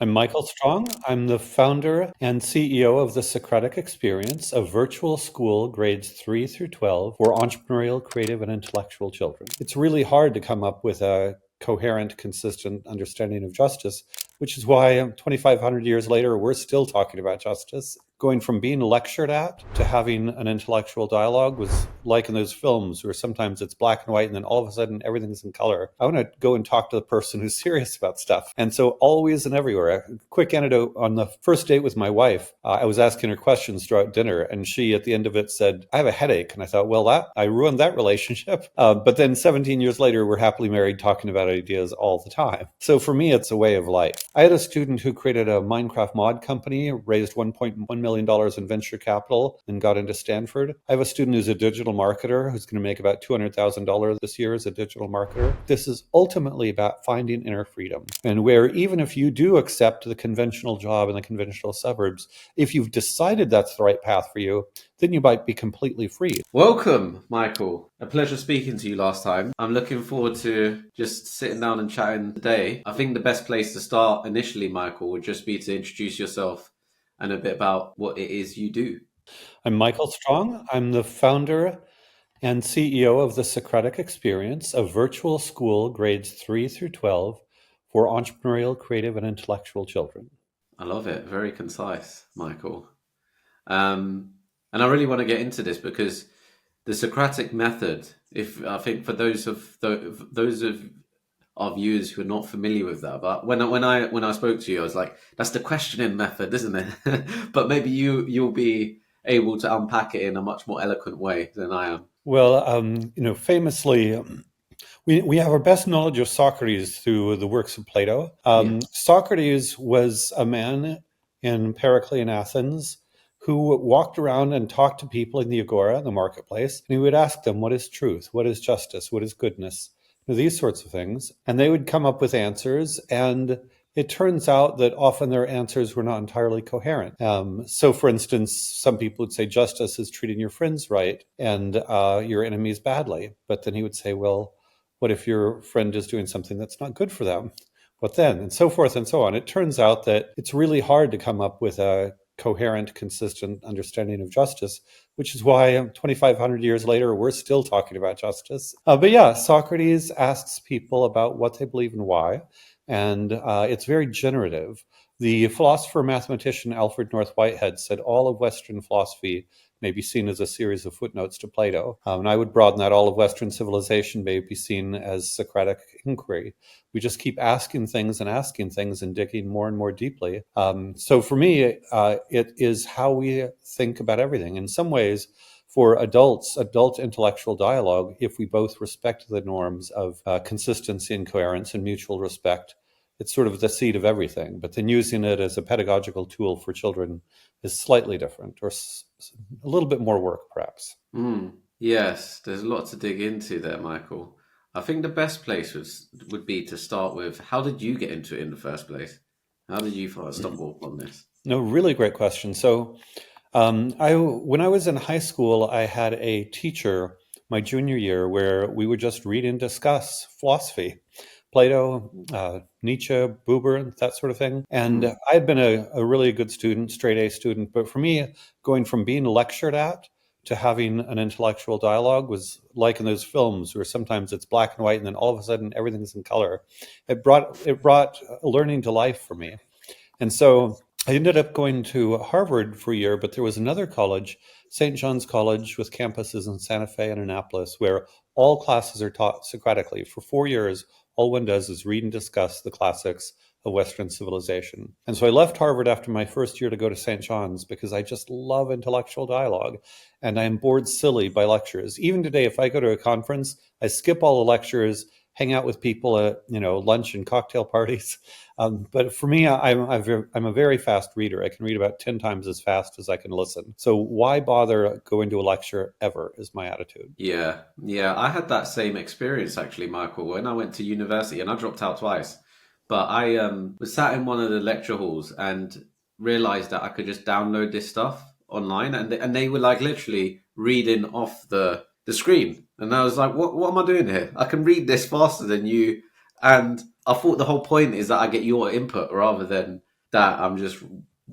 I'm Michael Strong. I'm the founder and CEO of the Socratic Experience, a virtual school grades 3 through 12 for entrepreneurial, creative, and intellectual children. It's really hard to come up with a coherent, consistent understanding of justice, which is why 2,500 years later, we're still talking about justice. Going from being lectured at to having an intellectual dialogue was like in those films where sometimes it's black and white and then all of a sudden everything's in color. I want to go and talk to the person who's serious about stuff. And so always and everywhere. A quick anecdote on the first date with my wife, I was asking her questions throughout dinner and she at the end of it said, I have a headache. And I thought, well, I ruined that relationship. But then 17 years later, we're happily married talking about ideas all the time. So for me, it's a way of life. I had a student who created a Minecraft mod company, raised $1.1 million in venture capital, and got into Stanford. I have a student who's a digital marketer who's going to make about $200,000 this year as a digital marketer. This is ultimately about finding inner freedom, and where even if you do accept the conventional job in the conventional suburbs, if you've decided that's the right path for you, then you might be completely free. Welcome, Michael. A pleasure speaking to you last time. I'm looking forward to just sitting down and chatting today. I think the best place to start initially, Michael, would just be to introduce yourself and a bit about what it is you do. I'm Michael Strong. I'm the founder and CEO of the Socratic Experience, a virtual school grades 3 through 12 for entrepreneurial, creative, and intellectual children. I love it. Very concise, Michael. And I really want to get into this because the Socratic method, if I think for those of our viewers who are not familiar with that, but when I spoke to you, I was like, that's the questioning method, isn't it? But maybe you'll be able to unpack it in a much more eloquent way than I am. Well, famously, we have our best knowledge of Socrates through the works of Plato. Yeah. Socrates was a man in Periclean Athens who walked around and talked to people in the agora, the marketplace, and he would ask them, what is truth? What is justice? What is goodness? These sorts of things. And they would come up with answers. And it turns out that often their answers were not entirely coherent. So, for instance, some people would say justice is treating your friends right and your enemies badly. But then he would say, well, what if your friend is doing something that's not good for them? What then? And so forth and so on. It turns out that it's really hard to come up with a coherent, consistent understanding of justice, which is why 2,500 years later, we're still talking about justice. But yeah, Socrates asks people about what they believe and why, and it's very generative. The philosopher mathematician Alfred North Whitehead said all of Western philosophy may be seen as a series of footnotes to Plato. And I would broaden that all of Western civilization may be seen as Socratic inquiry. We just keep asking things and digging more and more deeply. So for me, it is how we think about everything. In some ways, for adult intellectual dialogue, if we both respect the norms of consistency and coherence and mutual respect, it's sort of the seed of everything. But then using it as a pedagogical tool for children is slightly different, or a little bit more work, perhaps. Yes, there's a lot to dig into there, Michael. I think the best place would be to start with, how did you get into it in the first place? How did you stumble upon this? No, really great question. So, when I was in high school, I had a teacher my junior year where we would just read and discuss philosophy. Plato, Nietzsche, Buber, that sort of thing. And I had been a really good student, straight A student. But for me, going from being lectured at to having an intellectual dialogue was like in those films where sometimes it's black and white and then all of a sudden everything's in color. It brought learning to life for me. And so I ended up going to Harvard for a year, but there was another college, St. John's College, with campuses in Santa Fe and Annapolis, where all classes are taught Socratically. For 4 years, all one does is read and discuss the classics of Western civilization. And so I left Harvard after my first year to go to St. John's because I just love intellectual dialogue and I am bored silly by lectures. Even today, if I go to a conference, I skip all the lectures, hang out with people at lunch and cocktail parties. But for me, I'm a very fast reader. I can read about 10 times as fast as I can listen. So why bother going to a lecture ever is my attitude. Yeah, I had that same experience actually, Michael, when I went to university and I dropped out twice. But I was sat in one of the lecture halls and realized that I could just download this stuff online, and they were like literally reading off the screen. And I was like, what am I doing here? I can read this faster than you. And I thought the whole point is that I get your input rather than that I'm just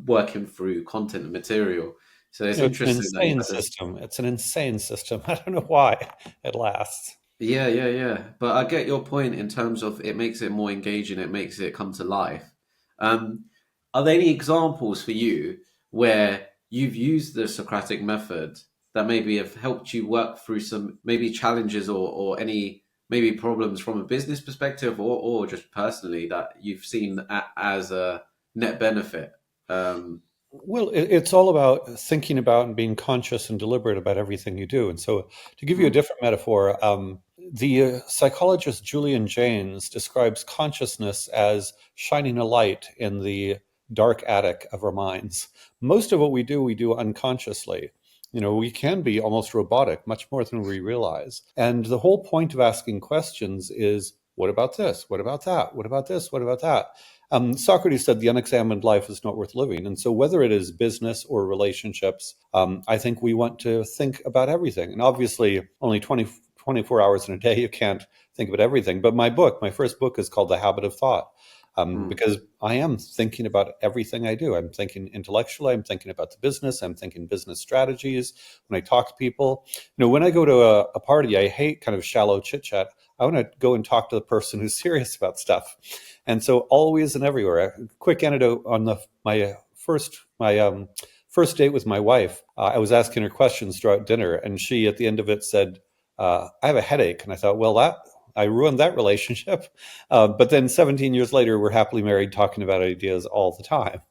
working through content and material. So it's It's an interesting that you insane had this. system. It's an insane system. I don't know why it lasts. Yeah, yeah, yeah. But I get your point in terms of it makes it more engaging, it makes it come to life. Um, are there any examples for you where you've used the Socratic method that maybe have helped you work through some maybe challenges or any maybe problems from a business perspective or just personally that you've seen as a net benefit? Um, Well, it's all about thinking about and being conscious and deliberate about everything you do. And so, to give you a mm, different metaphor, the psychologist Julian Jaynes describes consciousness as shining a light in the dark attic of our minds. Most of what we do unconsciously. You know, we can be almost robotic, much more than we realize. And the whole point of asking questions is, what about this? What about that? What about this? What about that? Socrates said the unexamined life is not worth living. And so, whether it is business or relationships, I think we want to think about everything. And obviously, only 24 hours in a day, you can't think about everything. But my first book is called The Habit of Thought. mm, Because I am thinking about everything I do. I'm thinking intellectually, I'm thinking about the business, I'm thinking business strategies. When I talk to people, when I go to a party, I hate kind of shallow chit chat. I want to go and talk to the person who's serious about stuff. And so always and everywhere. A quick anecdote on my first date with my wife. I was asking her questions throughout dinner, and she at the end of it said, "I have a headache." And I thought, well, that I ruined that relationship. But then 17 years later, we're happily married, talking about ideas all the time.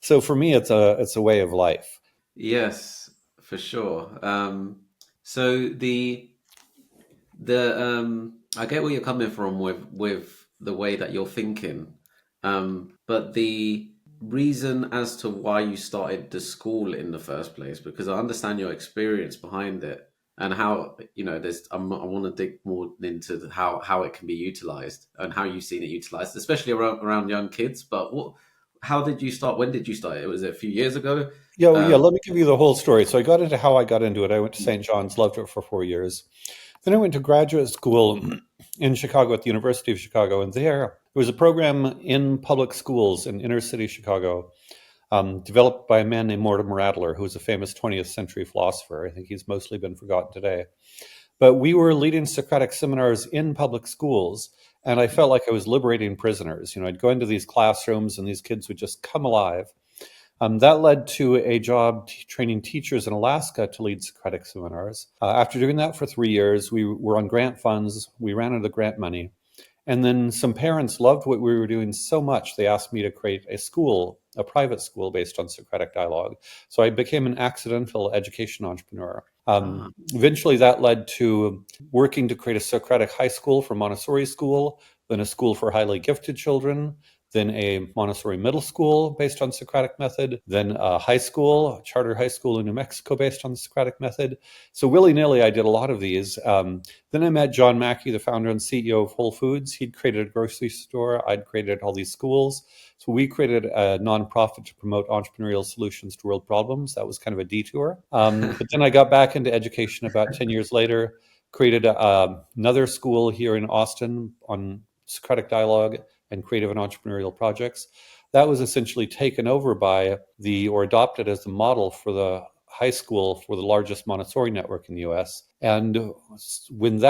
So for me, it's a way of life. yes, for sure. So the I get where you're coming from with the way that you're thinking, but the reason as to why you started the school in the first place, because I understand your experience behind it and how there's I want to dig more into how it can be utilized and how you've seen it utilized, especially around young kids. But how did you start? When did you start it? Was it a few years ago? Yeah, well, yeah. Um, Let me give you the whole story. So I got into how I got into it. I went to St. John's, loved it for 4 years. Then I went to graduate school in Chicago at the University of Chicago, and there was a program in public schools in inner city Chicago, developed by a man named Mortimer Adler, who was a famous 20th century philosopher. I think he's mostly been forgotten today. But we were leading Socratic seminars in public schools, and I felt like I was liberating prisoners. I'd go into these classrooms, and these kids would just come alive. That led to a job training teachers in Alaska to lead Socratic seminars. After doing that for 3 years, we were on grant funds. We ran out of the grant money. And then some parents loved what we were doing so much, they asked me to create a school, a private school based on Socratic dialogue. So I became an accidental education entrepreneur. ah, Eventually, that led to working to create a Socratic high school for Montessori school, then a school for highly gifted children, then a Montessori middle school based on Socratic method, then a high school, a charter high school in New Mexico based on the Socratic method. So willy nilly, I did a lot of these. Then I met John Mackey, the founder and CEO of Whole Foods. He'd created a grocery store. I'd created all these schools. So we created a nonprofit to promote entrepreneurial solutions to world problems. That was kind of a detour. But then I got back into education about 10 years later, created another school here in Austin on Socratic dialogue and creative and entrepreneurial projects. That was essentially taken over by or adopted as the model for the high school for the largest Montessori network in the US. And when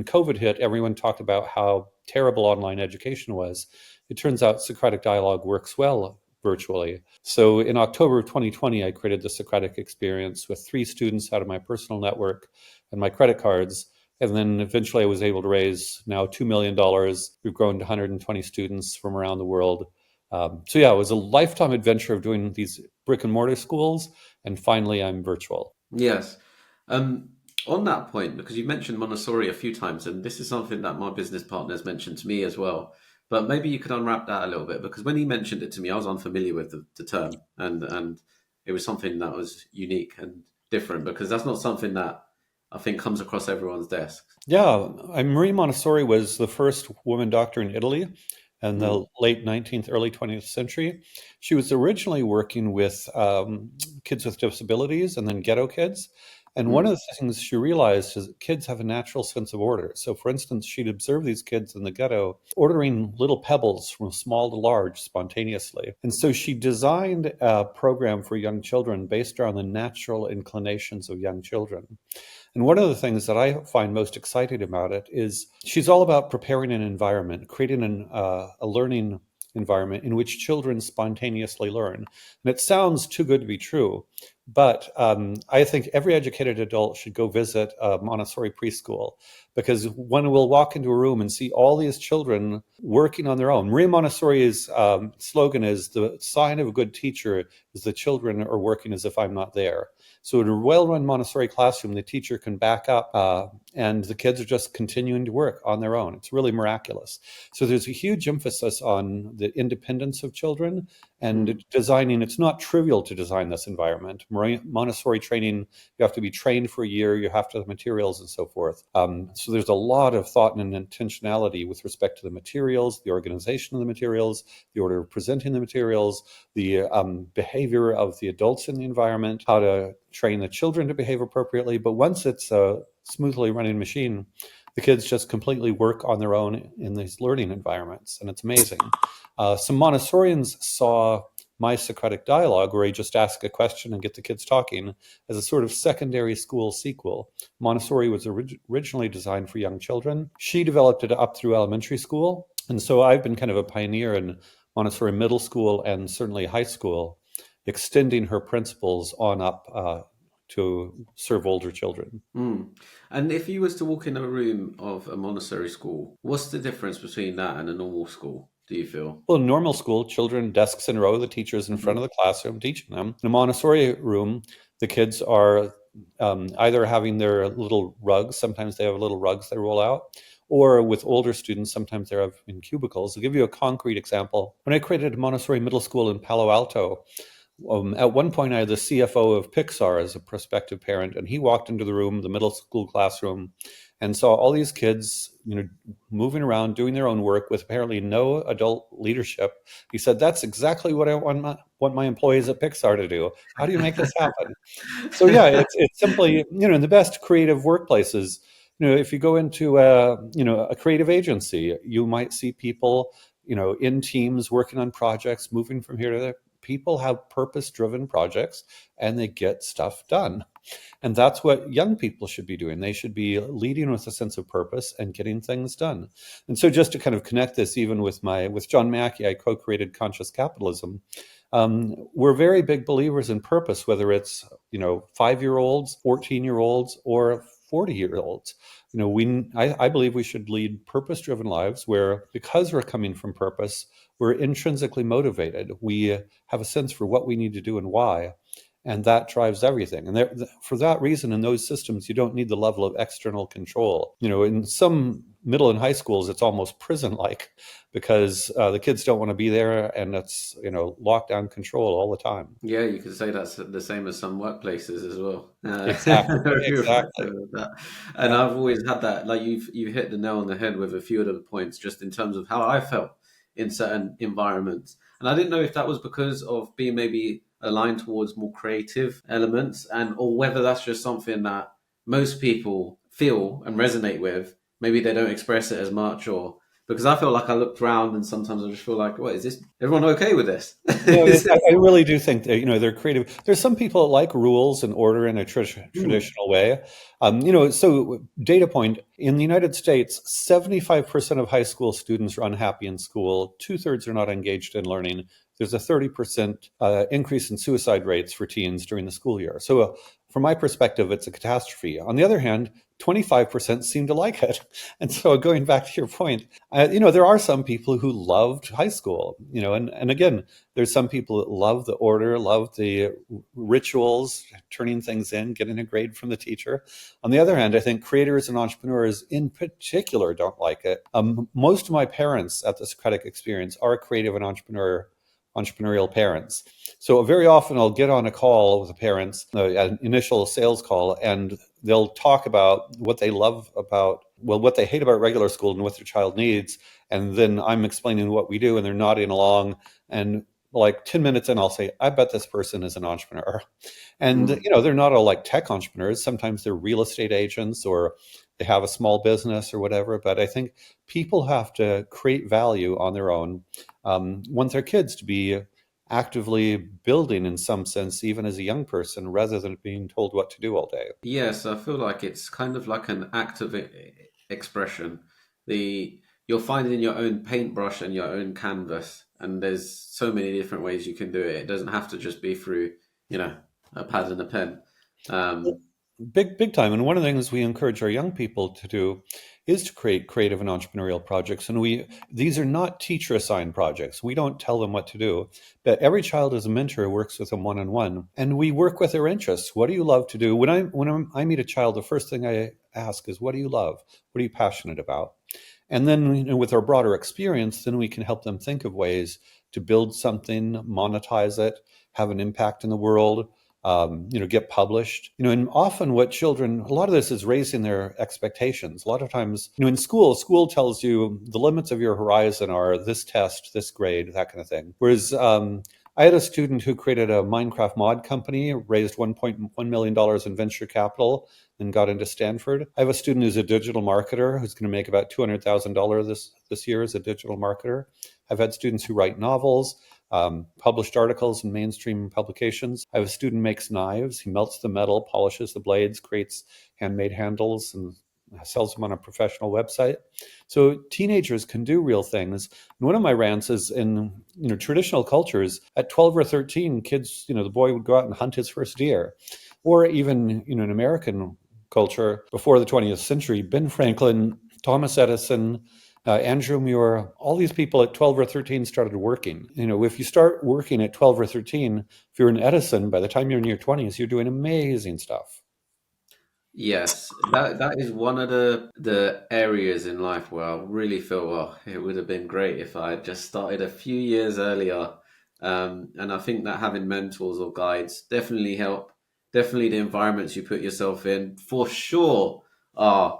COVID hit, everyone talked about how terrible online education was. It turns out Socratic dialogue works well virtually. So in October of 2020, I created the Socratic Experience with 3 students out of my personal network and my credit cards. And then eventually I was able to raise now $2 million. Dollars. We've grown to 120 students from around the world. So yeah, it was a lifetime adventure of doing these brick and mortar schools. And finally, I'm virtual. yes. Um, on that point, because you mentioned Montessori a few times, and this is something that my business partners mentioned to me as well. But maybe you could unwrap that a little bit because when he mentioned it to me, I was unfamiliar with the term, and it was something that was unique and different because that's not something that I think comes across everyone's desk. Yeah, Marie Montessori was the first woman doctor in Italy in Mm, the late 19th, early 20th century. She was originally working with kids with disabilities and then ghetto kids. And one of Mm. the things she realized is that kids have a natural sense of order. So, for instance, she'd observe these kids in the ghetto ordering little pebbles from small to large spontaneously. And so she designed a program for young children based around the natural inclinations of young children. And one of the things that I find most exciting about it is she's all about preparing an environment, creating a learning environment in which children spontaneously learn. And it sounds too good to be true, but I think every educated adult should go visit a Montessori preschool, because one will walk into a room and see all these children working on their own. Maria Montessori's slogan is, "The sign of a good teacher is the children are working as if I'm not there." So in a well-run Montessori classroom, the teacher can back up and the kids are just continuing to work on their own. It's really miraculous. So there's a huge emphasis on the independence of children and Mm. designing. It's not trivial to design this environment. Montessori training, you have to be trained for a year, you have to have materials and so forth. So there's a lot of thought and intentionality with respect to the materials, the organization of the materials, the order of presenting the materials, the behavior of the adults in the environment, how to train the children to behave appropriately. But once it's a smoothly running machine, the kids just completely work on their own in these learning environments, and it's amazing. Some Montessorians saw my Socratic dialogue, where you just ask a question and get the kids talking, as a sort of secondary school sequel. Montessori was originally designed for young children. She developed it up through elementary school. And so I've been kind of a pioneer in Montessori middle school and certainly high school, extending her principles on up to serve older children. Mm. And if you was to walk in a room of a Montessori school, what's the difference between that and a normal school, do you feel? Well, in normal school, children, desks in a row, the teacher's in front Hmm. of the classroom teaching them. In a Montessori room, the kids are either having their little rugs, sometimes they have little rugs they roll out, or with older students, sometimes they're in cubicles. I'll give you a concrete example. When I created a Montessori middle school in Palo Alto, at one point, I had the CFO of Pixar as a prospective parent, and he walked into the room, the middle school classroom, and saw all these kids, moving around, doing their own work with apparently no adult leadership. He said, "That's exactly what I want my employees at Pixar to do. How do you make this happen?" So yeah, it's simply, in the best creative workplaces, if you go into a creative agency, you might see people, in teams working on projects, moving from here to there. People have purpose-driven projects and they get stuff done. And that's what young people should be doing. They should be leading with a sense of purpose and getting things done. And so just to kind of connect this even with John Mackey, I co-created Conscious Capitalism. We're very big believers in purpose, whether it's 5-year-olds, 14-year-olds, or 40-year-olds. I believe we should lead purpose-driven lives where, because we're coming from purpose, we're intrinsically motivated. We have a sense for what we need to do and why, and that drives everything. And for that reason, in those systems, you don't need the level of external control. In some middle and high schools, it's almost prison-like, because the kids don't want to be there, and it's lockdown control all the time. Yeah, you could say that's the same as some workplaces as well. Exactly, Very exactly. reflective of that. And Yeah. I've always had that, like you've hit the nail on the head with a few of the points, just in terms of how I felt in certain environments. And I didn't know if that was because of being maybe aligned towards more creative elements, and or whether that's just something that most people feel and resonate with. Maybe they don't express it as much, or because I feel like I looked around and sometimes I just feel like, what is this? Everyone okay with this? No, I really do think that they're creative. There's some people that like rules and order in a Hmm. traditional way. So data point in the United States, 75% of high school students are unhappy in school. Two-thirds are not engaged in learning. There's a 30% increase in suicide rates for teens during the school year. So, from my perspective, it's a catastrophe. On the other hand, 25% seem to like it. And so, going back to your point, there are some people who loved high school, and again, there's some people that love the order, love the rituals, turning things in, getting a grade from the teacher. On the other hand, I think creators and entrepreneurs in particular don't like it. Most of my parents at the Socratic Experience are creative and entrepreneurial parents. So very often I'll get on a call with the parents, an initial sales call, and they'll talk about what they love about, well, what they hate about regular school and what their child needs. And then I'm explaining what we do, and they're nodding along. And like 10 minutes in, I'll say, I bet this person is an entrepreneur. And, Mm. they're not all like tech entrepreneurs. Sometimes they're real estate agents or they have a small business or whatever. But I think people have to create value on their own, want their kids to be actively building in some sense, even as a young person, rather than being told what to do all day. Yes, I feel like it's kind of like an active expression. The You're finding your own paintbrush and your own canvas, and there's so many different ways you can do it. It doesn't have to just be through, you know, a pad and a pen. Um, Big time. And one of the things we encourage our young people to do is to create creative and entrepreneurial projects. And these are not teacher assigned projects. We don't tell them what to do, but every child as a mentor works with them one on one, and we work with their interests. What do you love to do? I meet a child, the first thing I ask is, what do you love? What are you passionate about? And then, with our broader experience, then we can help them think of ways to build something, monetize it, have an impact in the world, get published. And often a lot of this is raising their expectations. A lot of times, in school tells you the limits of your horizon are this test, this grade, that kind of thing. Whereas I had a student who created a Minecraft mod company, raised $1.1 million in venture capital, and got into Stanford. I have a student who's a digital marketer who's going to make about $200,000 this year as a digital marketer. I've had students who write novels, published articles in mainstream publications. I have a student who makes knives. He melts the metal, polishes the blades, creates handmade handles, and sells them on a professional website. So teenagers can do real things. And one of my rants is in traditional cultures, at 12 or 13, kids, the boy would go out and hunt his first deer. Or even, in American culture before the 20th century, Ben Franklin, Thomas Edison, Andrew Muir, all these people at 12 or 13 started working. If you start working at 12 or 13, if you're an Edison, by the time you're in your 20s, you're doing amazing stuff. Yes, that is one of the areas in life where I really feel, well, it would have been great if I had just started a few years earlier. And I think that having mentors or guides definitely help. Definitely the environments you put yourself in for sure are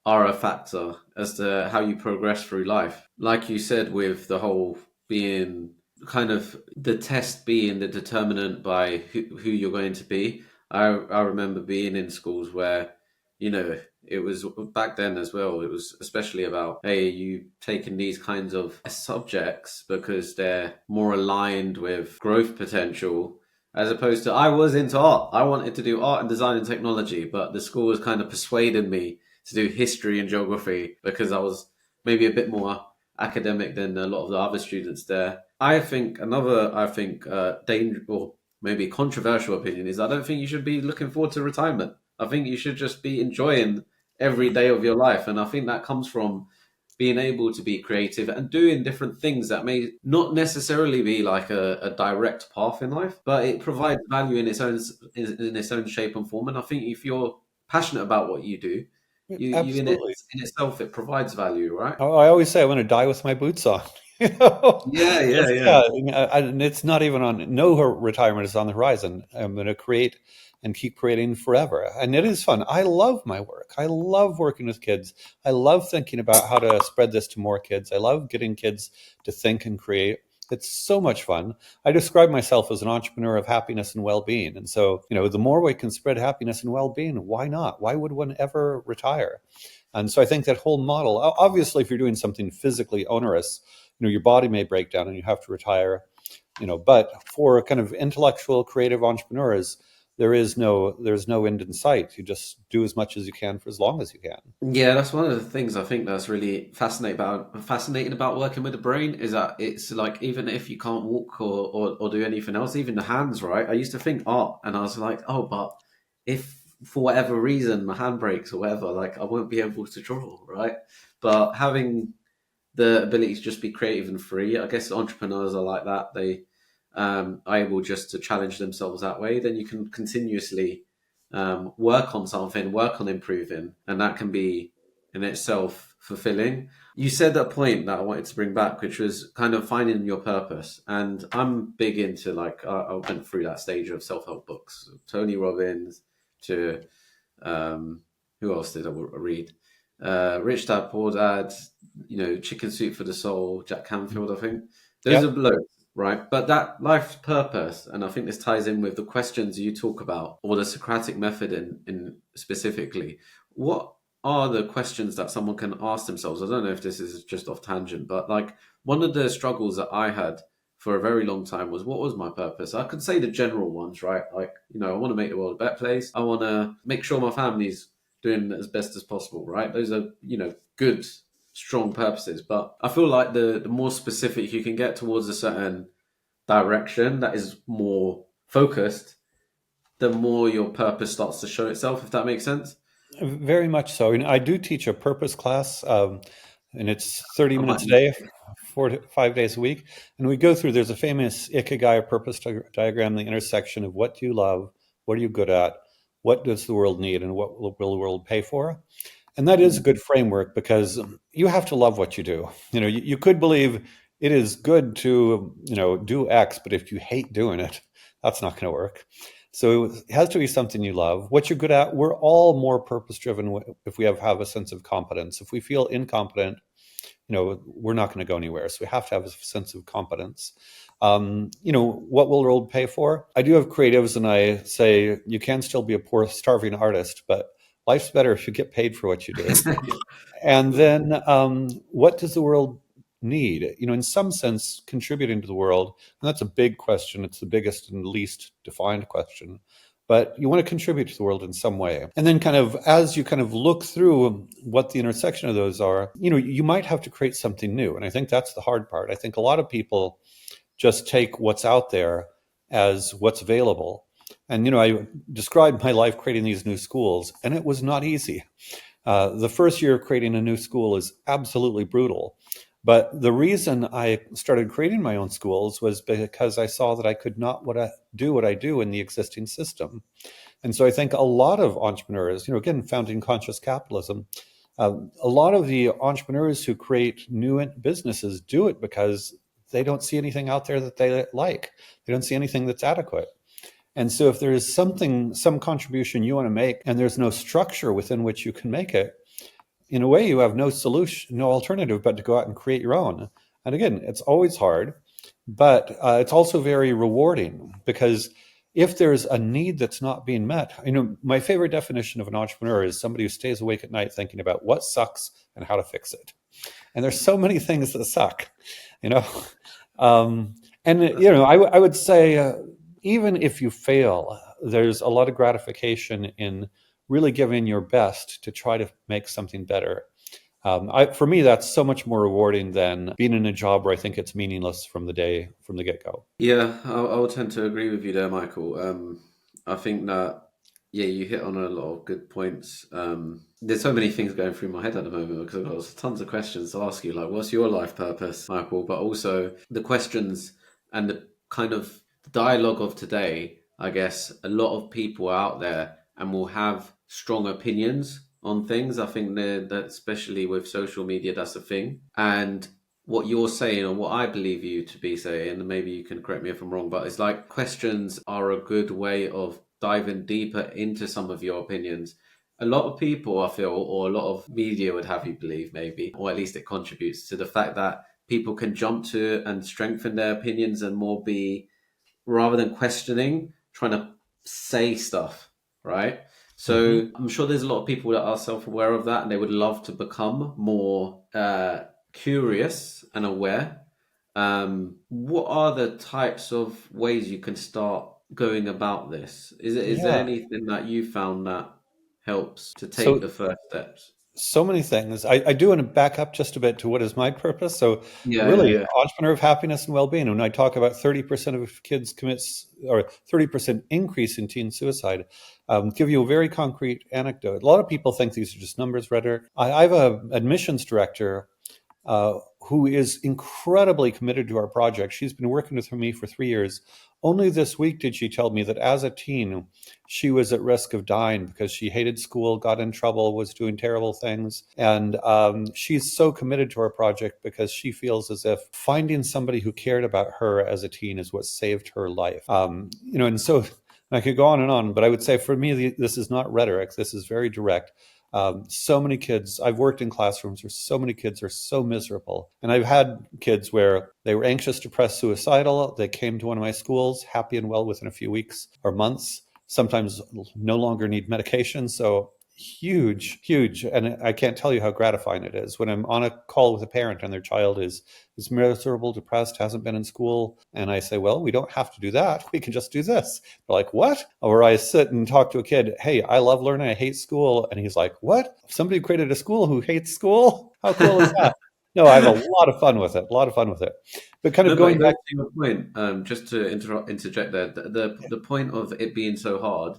are a factor as to how you progress through life. Like you said, with the whole being kind of the test being the determinant by who you're going to be. I remember being in schools where, it was back then as well. It was especially about, hey, you taking these kinds of subjects because they're more aligned with growth potential, as opposed to I was into art. I wanted to do art and design and technology, but the school was kind of persuaded me to do history and geography because I was maybe a bit more academic than a lot of the other students there. Danger or maybe controversial opinion is I don't think you should be looking forward to retirement. I think you should just be enjoying every day of your life, and I think that comes from being able to be creative and doing different things that may not necessarily be like a direct path in life, but it provides value in its own shape and form. And I think if you're passionate about what you do, you Absolutely. in itself it provides value, right? Oh, I always say I want to die with my boots on. Yeah, yeah, Just, yeah. yeah, and it's not even on. No retirement is on the horizon. I'm going to create and keep creating forever, and it is fun. I love my work. I love working with kids. I love thinking about how to spread this to more kids. I love getting kids to think and create. It's so much fun. I describe myself as an entrepreneur of happiness and well-being, and so the more we can spread happiness and well-being, why not? Why would one ever retire? And so I think that whole model, obviously, if you're doing something physically onerous, your body may break down and you have to retire, but for kind of intellectual, creative entrepreneurs, there's no end in sight. You just do as much as you can for as long as you can. Yeah, that's one of the things I think that's really fascinating about working with the brain is that it's like even if you can't walk or do anything else, even the hands, right? I used to think art and I was like, oh, but if for whatever reason my hand breaks or whatever, like I won't be able to draw, right? But having the ability to just be creative and free, I guess entrepreneurs are like that. They are able just to challenge themselves that way. Then you can continuously work on something, work on improving, and that can be in itself fulfilling. You said that point that I wanted to bring back, which was kind of finding your purpose. And I'm big into like I went through that stage of self help books, Tony Robbins to who else did I read? Rich Dad Poor Dad, Chicken Soup for the Soul, Jack Canfield. I think those Yeah. are loads. right? But that life's purpose, and I think this ties in with the questions you talk about, or the Socratic method in specifically. What are the questions that someone can ask themselves? I don't know if this is just off tangent, but like one of the struggles that I had for a very long time was, what was my purpose? I could say the general ones, right? Like, I want to make the world a better place. I want to make sure my family's doing as best as possible, right? Those are, good, strong purposes. But I feel like the more specific you can get towards a certain direction that is more focused, the more your purpose starts to show itself, if that makes sense. Very much so. And I do teach a purpose class, and it's 30 I might minutes a need day, 4 to 5 days a week. And we go through, there's a famous Ikigai or purpose diagram, the intersection of what do you love, what are you good at, what does the world need, and what will the world pay for? And that is a to. good framework because you have to love what you do. You could believe it is good to, do X, but if you hate doing it, that's not going to work. So it has to be something you love. What you're good at, we're all more purpose driven if we have a sense of competence. If we feel incompetent, we're not going to go anywhere. So we have to have a sense of competence. What will the world pay for? I do have creatives, and I say you can still be a poor, starving artist, but life's better if you get paid for what you do. And then, what does the world need? In some sense, contributing to the world. And that's a big question. It's the biggest and least defined question. But you want to contribute to the world in some way. And then as you look through what the intersection of those are, you might have to create something new. And I think that's the hard part. I think a lot of people just take what's out there as what's available. And, I described my life creating these new schools, and it was not easy. The first year of creating a new school is absolutely brutal. But the reason I started creating my own schools was because I saw that I could not do what I do in the existing system. And so I think a lot of entrepreneurs, again, founding conscious capitalism, a lot of the entrepreneurs who create new businesses do it because they don't see anything out there that they like. They don't see anything that's adequate. And so if there is some contribution you want to make, and there's no structure within which you can make it, in a way you have no solution, no alternative but to go out and create your own. And again, it's always hard, but it's also very rewarding because if there's a need that's not being met, my favorite definition of an entrepreneur is somebody who stays awake at night thinking about what sucks and how to fix it. And there's so many things that suck, you know. And I would say even if you fail, there's a lot of gratification in really giving your best to try to make something better. For me, that's so much more rewarding than being in a job where I think it's meaningless from the get-go. Yeah, I would tend to agree with you there, Michael. I think that, yeah, you hit on a lot of good points. There's so many things going through my head at the moment because I've got tons of questions to ask you, like, what's your life purpose, Michael? But also the questions and the kind of dialogue of today. I guess a lot of people are out there and will have strong opinions on things. I think that especially with social media, that's a thing. And what you're saying and what I believe you to be saying, and maybe you can correct me if I'm wrong, but it's like questions are a good way of diving deeper into some of your opinions. A lot of people, I feel, or a lot of media would have you believe, maybe, or at least it contributes to the fact that people can jump to and strengthen their opinions and more be, rather than questioning, trying to say stuff, right? Hmm. So I'm sure there's a lot of people that are self-aware of that and they would love to become more curious and aware. What are the types of ways you can start going about this? Is there Yeah. anything that you found that helps to take So the first steps? so many things. I do want to back up just a bit to what is my purpose. So Yeah, yeah, really, yeah. entrepreneur of happiness and well-being. When I talk about 30% of kids commits or 30% increase in teen suicide, give you a very concrete anecdote. A lot of people think these are just numbers, rhetoric. I have a admissions director who is incredibly committed to our project. She's been working with me for 3 years. Only this week did she tell me that as a teen, she was at risk of dying because she hated school, got in trouble, was doing terrible things. And she's so committed to our project because she feels as if finding somebody who cared about her as a teen is what saved her life. And so I could go on and on, but I would say for me, this is not rhetoric. This is very direct. So many kids, I've worked in classrooms where so many kids are so miserable. And I've had kids where they were anxious, depressed, suicidal. They came to one of my schools, happy and well within a few weeks or months, sometimes no longer need medication. So huge, huge. And I can't tell you how gratifying it is when I'm on a call with a parent and their child is miserable, depressed, hasn't been in school. And I say, well, we don't have to do that. We can just do this. They're like, what? Or I sit and talk to a kid, hey, I love learning, I hate school. And he's like, what? Somebody created a school who hates school? How cool is that? No, I have a lot of fun with it, a lot of fun with it. But kind of No, but going it goes back, to your point. Just to interject there, the point of it being so hard,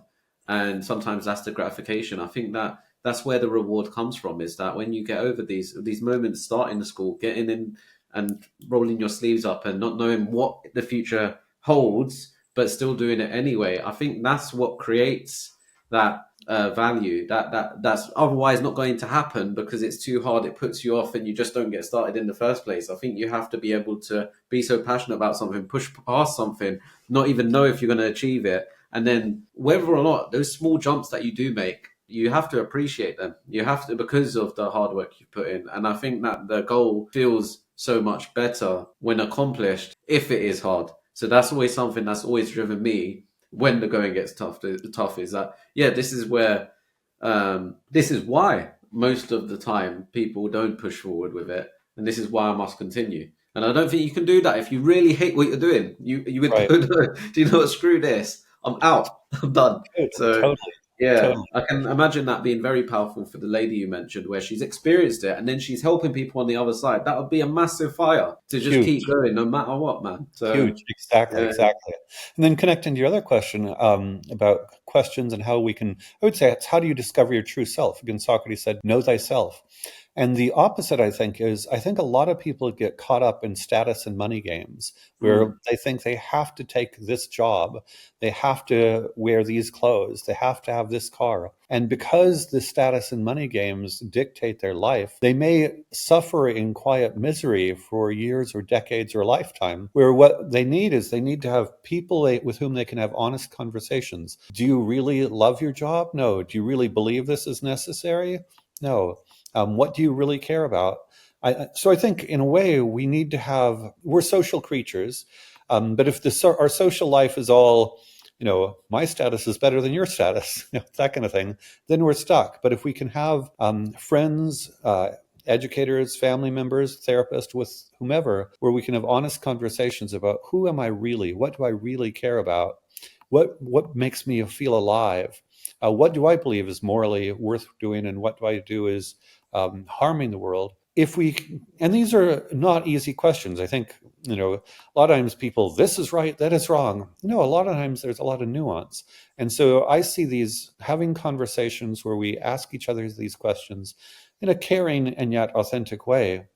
and sometimes that's the gratification. I think that's where the reward comes from. Is that when you get over these moments, starting the school, getting in and rolling your sleeves up, and not knowing what the future holds, but still doing it anyway. I think that's what creates that value that's otherwise not going to happen because it's too hard. It puts you off, and you just don't get started in the first place. I think you have to be able to be so passionate about something, push past something, not even know if you're going to achieve it, and then whether or not those small jumps that you do make, you have to appreciate them. You have to, because of the hard work you've put in. And I think that the goal feels so much better when accomplished if it is hard. So that's always something that's always driven me when the going gets tough is that, yeah, this is where, this is why most of the time people don't push forward with it. And this is why I must continue. And I don't think you can do that if you really hate what you're doing. You would right, go, no, do you know what? Screw this. I'm out. I'm done. So totally, yeah, totally. I can imagine that being very powerful for the lady you mentioned, where she's experienced it and then she's helping people on the other side. That would be a massive fire to just keep Huge. going no matter what, man. So Huge, exactly, yeah. exactly. And then connecting to your other question about questions and how we can, I would say it's how do you discover your true self? Again, Socrates said, know thyself. And the opposite, I think, is I think a lot of people get caught up in status and money games where Mm, they think they have to take this job, they have to wear these clothes, they have to have this car. And because the status and money games dictate their life, they may suffer in quiet misery for years or decades or a lifetime, where what they need is they need to have people with whom they can have honest conversations. Do you really love your job? No. Do you really believe this is necessary? No. What do you really care about? So I think in a way we need to have, we're social creatures, but if our social life is all, my status is better than your status, that kind of thing, then we're stuck. But if we can have friends, educators, family members, therapists, with whomever, where we can have honest conversations about who am I really? What do I really care about? What makes me feel alive? What do I believe is morally worth doing, and what do I do is harming the world? If we, and these are not easy questions. I think, a lot of times people, this is right, that is wrong. No, a lot of times there's a lot of nuance. And so I see these having conversations where we ask each other these questions in a caring and yet authentic way.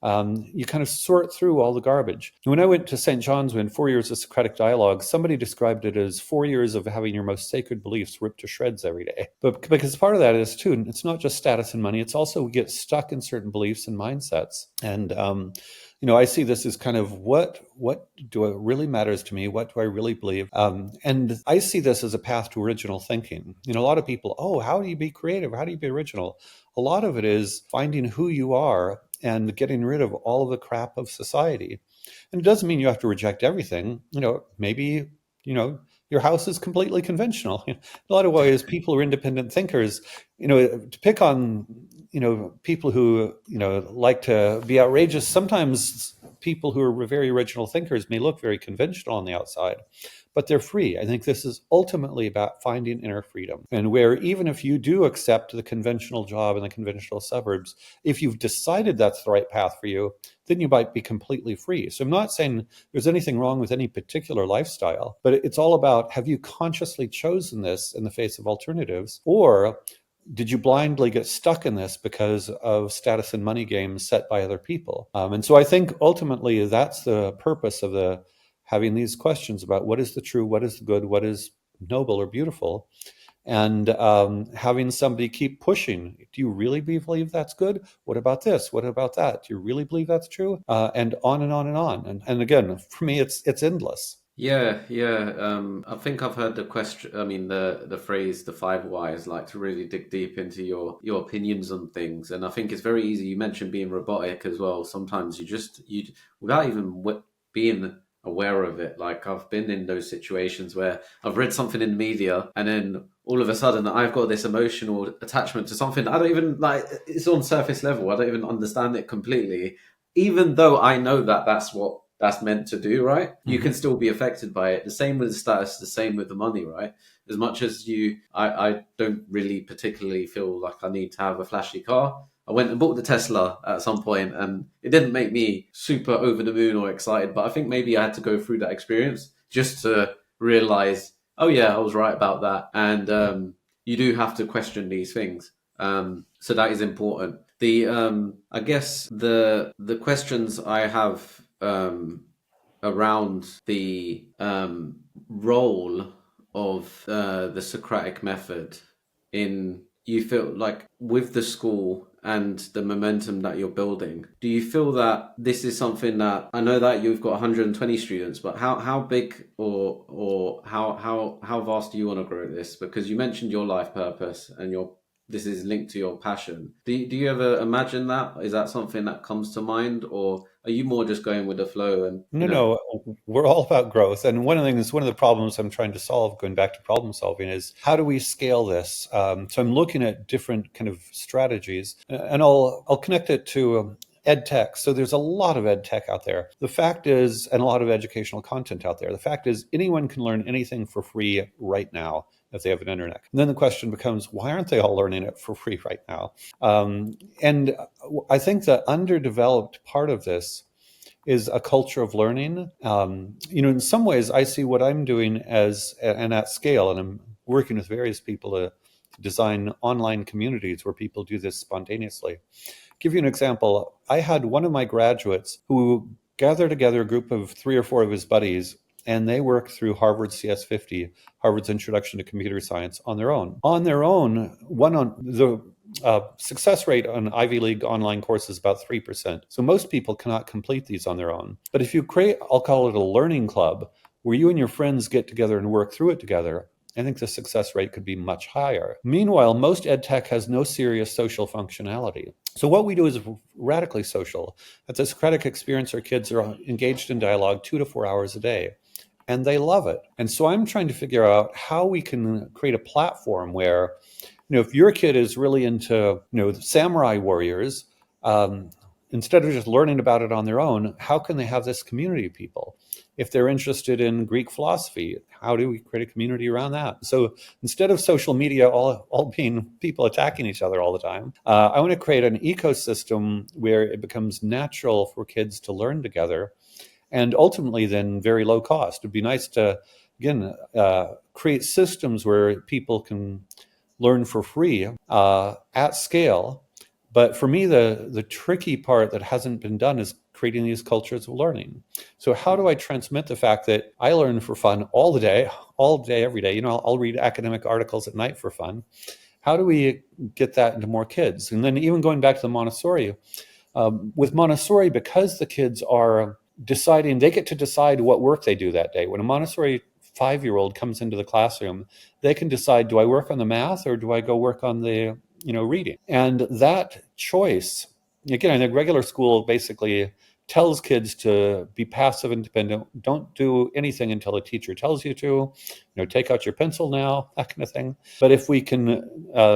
You kind of sort through all the garbage. When I went to St. John's, when 4 years of Socratic dialogue, somebody described it as 4 years of having your most sacred beliefs ripped to shreds every day. But because part of that is too, it's not just status and money, it's also we get stuck in certain beliefs and mindsets. And I see this as kind of what do it really matters to me? What do I really believe? And I see this as a path to original thinking. A lot of people, oh, how do you be creative? How do you be original? A lot of it is finding who you are and getting rid of all of the crap of society. And it doesn't mean you have to reject everything. Maybe, your house is completely conventional. In a lot of ways, people are independent thinkers. To pick on, people who, like to be outrageous, sometimes people who are very original thinkers may look very conventional on the outside, but they're free. I think this is ultimately about finding inner freedom, and where even if you do accept the conventional job in the conventional suburbs, if you've decided that's the right path for you, then you might be completely free. So I'm not saying there's anything wrong with any particular lifestyle, but it's all about, have you consciously chosen this in the face of alternatives, or did you blindly get stuck in this because of status and money games set by other people? And so I think ultimately that's the purpose of the having these questions about what is the true, what is the good, what is noble or beautiful, and having somebody keep pushing. Do you really believe that's good? What about this? What about that? Do you really believe that's true? And on and on and on. And again, for me, it's endless. Yeah, yeah. I think I've heard the question. I mean, the phrase "the five whys," like to really dig deep into your opinions on things. And I think it's very easy. You mentioned being robotic as well. Sometimes you without even being aware of it. Like I've been in those situations where I've read something in media, and then all of a sudden I've got this emotional attachment to something I don't even like. It's on surface level. I don't even understand it completely, even though I know that that's what that's meant to do, right? You Mhm. can still be affected by it. The same with the status, the same with the money, right? As much as I don't really particularly feel like I need to have a flashy car. I went and bought the Tesla at some point, and it didn't make me super over the moon or excited. But I think maybe I had to go through that experience just to realize, oh yeah, I was right about that. And you do have to question these things. So that is important. I guess the questions I have around the role of the Socratic method in you feel like with the school and the momentum that you're building, do you feel that this is something that I know that you've got 120 students, but how big or how vast do you want to grow this? Because you mentioned your life purpose and your this is linked to your passion. Do you ever imagine that? Is that something that comes to mind, or are you more just going with the flow and No, no, we're all about growth. And one of the problems I'm trying to solve, going back to problem solving, is how do we scale this? So I'm looking at different kind of strategies, and I'll connect it to ed tech. So there's a lot of ed tech out there. The fact is, and a lot of educational content out there. The fact is, anyone can learn anything for free right now if they have an internet. And then the question becomes, why aren't they all learning it for free right now? And I think the underdeveloped part of this is a culture of learning. In some ways, I see what I'm doing as, and at scale, and I'm working with various people to design online communities where people do this spontaneously. Give you an example. I had one of my graduates who gathered together a group of three or four of his buddies, and they worked through Harvard's CS50, Harvard's Introduction to Computer Science, on their own. On their own, one on the success rate on Ivy League online courses is about 3%. So most people cannot complete these on their own. But if you create, I'll call it a learning club, where you and your friends get together and work through it together, I think the success rate could be much higher. Meanwhile, most ed tech has no serious social functionality. So what we do is radically social. At the Socratic Experience, our kids are engaged in dialogue 2 to 4 hours a day, and they love it. And so I'm trying to figure out how we can create a platform where, if your kid is really into, samurai warriors, um, instead of just learning about it on their own, how can they have this community of people? If they're interested in Greek philosophy, how do we create a community around that? So instead of social media all being people attacking each other all the time, I want to create an ecosystem where it becomes natural for kids to learn together, and ultimately then very low cost. It'd be nice to, again, create systems where people can learn for free at scale. But for me, the tricky part that hasn't been done is creating these cultures of learning. So how do I transmit the fact that I learn for fun all day, every day? I'll read academic articles at night for fun. How do we get that into more kids? And then even going back to the Montessori, with Montessori, because the kids are deciding, they get to decide what work they do that day. When a Montessori 5-year-old comes into the classroom, they can decide, do I work on the math or do I go work on the reading? And that choice, again, I think regular school basically tells kids to be passive independent. Don't do anything until the teacher tells you to. Take out your pencil now, that kind of thing. But if we can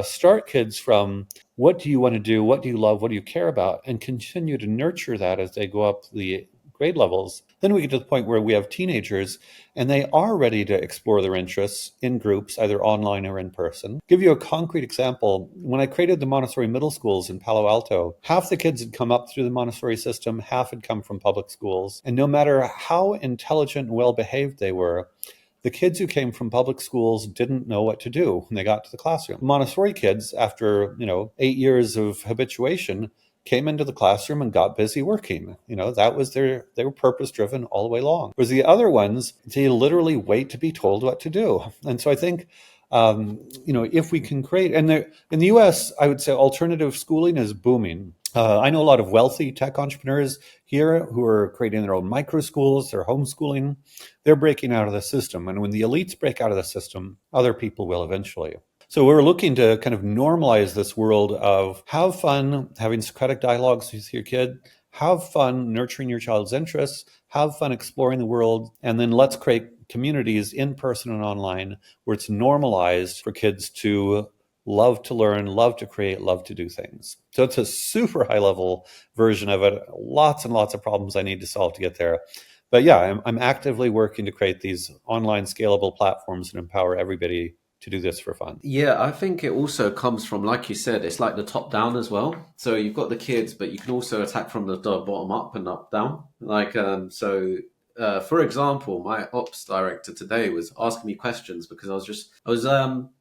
start kids from, what do you want to do? What do you love? What do you care about? And continue to nurture that as they go up the grade levels, then we get to the point where we have teenagers and they are ready to explore their interests in groups, either online or in person. Give you a concrete example. When I created the Montessori middle schools in Palo Alto, half the kids had come up through the Montessori system, half had come from public schools. And no matter how intelligent and well behaved they were, the kids who came from public schools didn't know what to do when they got to the classroom. Montessori kids, after 8 years of habituation, came into the classroom and got busy working. That was they were purpose driven all the way along. Whereas the other ones, they literally wait to be told what to do. And so I think, if we can create, and in the US, I would say alternative schooling is booming. I know a lot of wealthy tech entrepreneurs here who are creating their own micro schools, they're homeschooling, they're breaking out of the system. And when the elites break out of the system, other people will eventually. So we're looking to kind of normalize this world of have fun having Socratic dialogues with your kid, have fun nurturing your child's interests, have fun exploring the world, and then let's create communities in person and online where it's normalized for kids to love to learn, love to create, love to do things. So it's a super high level version of it. Lots and lots of problems I need to solve to get there. But yeah, I'm actively working to create these online scalable platforms and empower everybody to do this for fun. Yeah, I think it also comes from, like you said, it's like the top down as well. So you've got the kids, but you can also attack from the bottom up and up down. For example, my ops director today was asking me questions because I was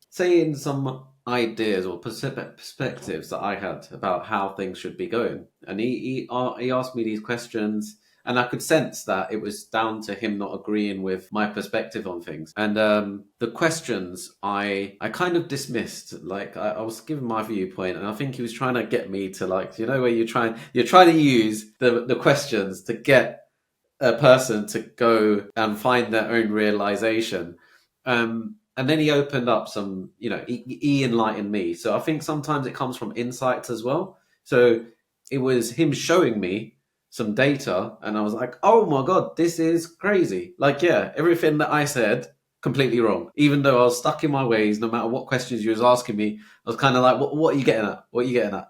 saying some ideas or perspectives that I had about how things should be going, and he asked me these questions, and I could sense that it was down to him not agreeing with my perspective on things. And the questions I kind of dismissed. Like I was giving my viewpoint, and I think he was trying to get me to, like, you know, where you're trying to use the questions to get a person to go and find their own realization. And then he opened up some, you know, he enlightened me. So I think sometimes it comes from insights as well. So it was him showing me some data, and I was like, oh my God, this is crazy. Like, yeah, everything that I said, completely wrong. Even though I was stuck in my ways, no matter what questions you was asking me, I was kind of like, what are you getting at? What are you getting at?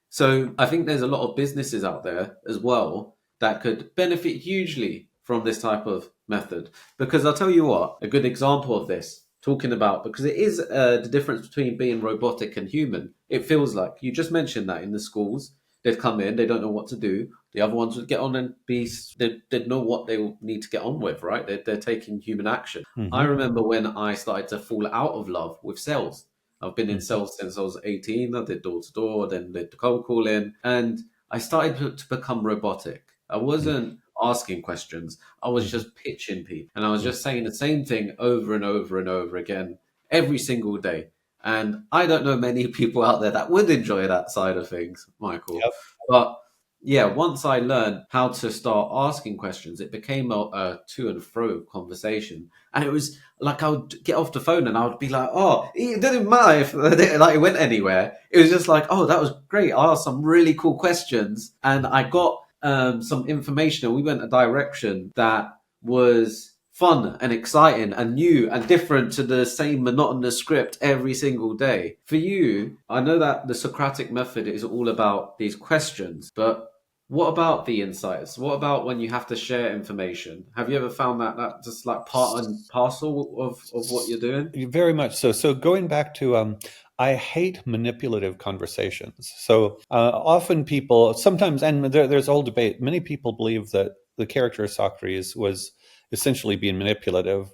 So I think there's a lot of businesses out there as well that could benefit hugely from this type of method. Because I'll tell you what, a good example of this, talking about, because it is the difference between being robotic and human. It feels like, you just mentioned that in the schools, they'd come in, they don't know what to do. The other ones would get on and they'd know what they need to get on with, right? They're taking human action. I Mm-hmm. remember when I started to fall out of love with sales. I've been in Mm-hmm. sales since I was 18. I did door to door, then did cold calling, and I started to become robotic. I wasn't asking questions. I was Mm-hmm. just pitching people, and I was just saying the same thing over and over and over again every single day. And I don't know many people out there that would enjoy that side of things, Michael. Yep. But yeah, once I learned how to start asking questions, it became a to and fro conversation. And it was like I would get off the phone and I would be like, oh, it didn't matter if like it went anywhere. It was just like, oh, that was great. I asked some really cool questions and I got some information, and we went a direction that was fun and exciting and new and different to the same monotonous script every single day. For you, I know that the Socratic method is all about these questions, but what about the insights? What about when you have to share information? Have you ever found that just like part and parcel of what you're doing? Very much so. So going back to, I hate manipulative conversations. So often people, sometimes, and there's a whole debate. Many people believe that the character of Socrates was essentially being manipulative.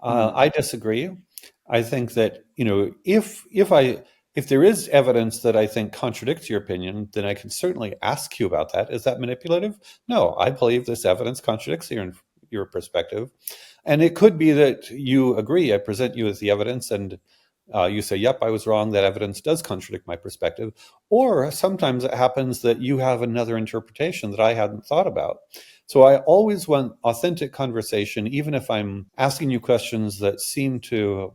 Mm. I disagree. I think that, you know, if there is evidence that I think contradicts your opinion, then I can certainly ask you about that. Is that manipulative? No, I believe this evidence contradicts your perspective. And it could be that you agree. I present you with the evidence, and you say, yep, I was wrong. That evidence does contradict my perspective. Or sometimes it happens that you have another interpretation that I hadn't thought about. So I always want authentic conversation, even if I'm asking you questions that seem to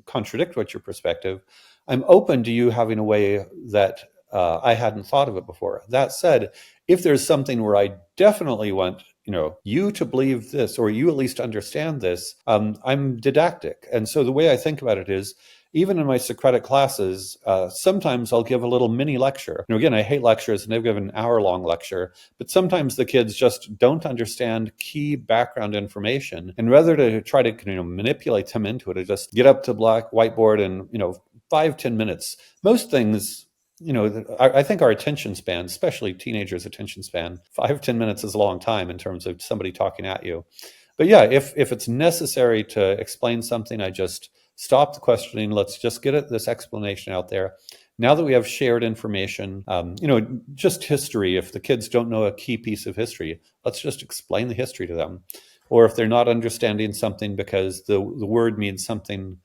contradict what your perspective. I'm open to you having a way that I hadn't thought of it before. That said, if there's something where I definitely want, you know, you to believe this, or you at least understand this, I'm didactic. And so the way I think about it is, even in my Socratic classes, sometimes I'll give a little mini lecture. You know, again, I hate lectures, and I've given an hour-long lecture, but sometimes the kids just don't understand key background information. And rather to try to, you know, manipulate them into it, I just get up to black whiteboard and, you know, 5-10 minutes. Most things, you know, I think our attention span, especially teenagers' attention span, 5-10 minutes is a long time in terms of somebody talking at you. But yeah, if it's necessary to explain something, I just stop the questioning. Let's just get this explanation out there. Now that we have shared information, you know, just history. If the kids don't know a key piece of history, let's just explain the history to them. Or if they're not understanding something because the word means something,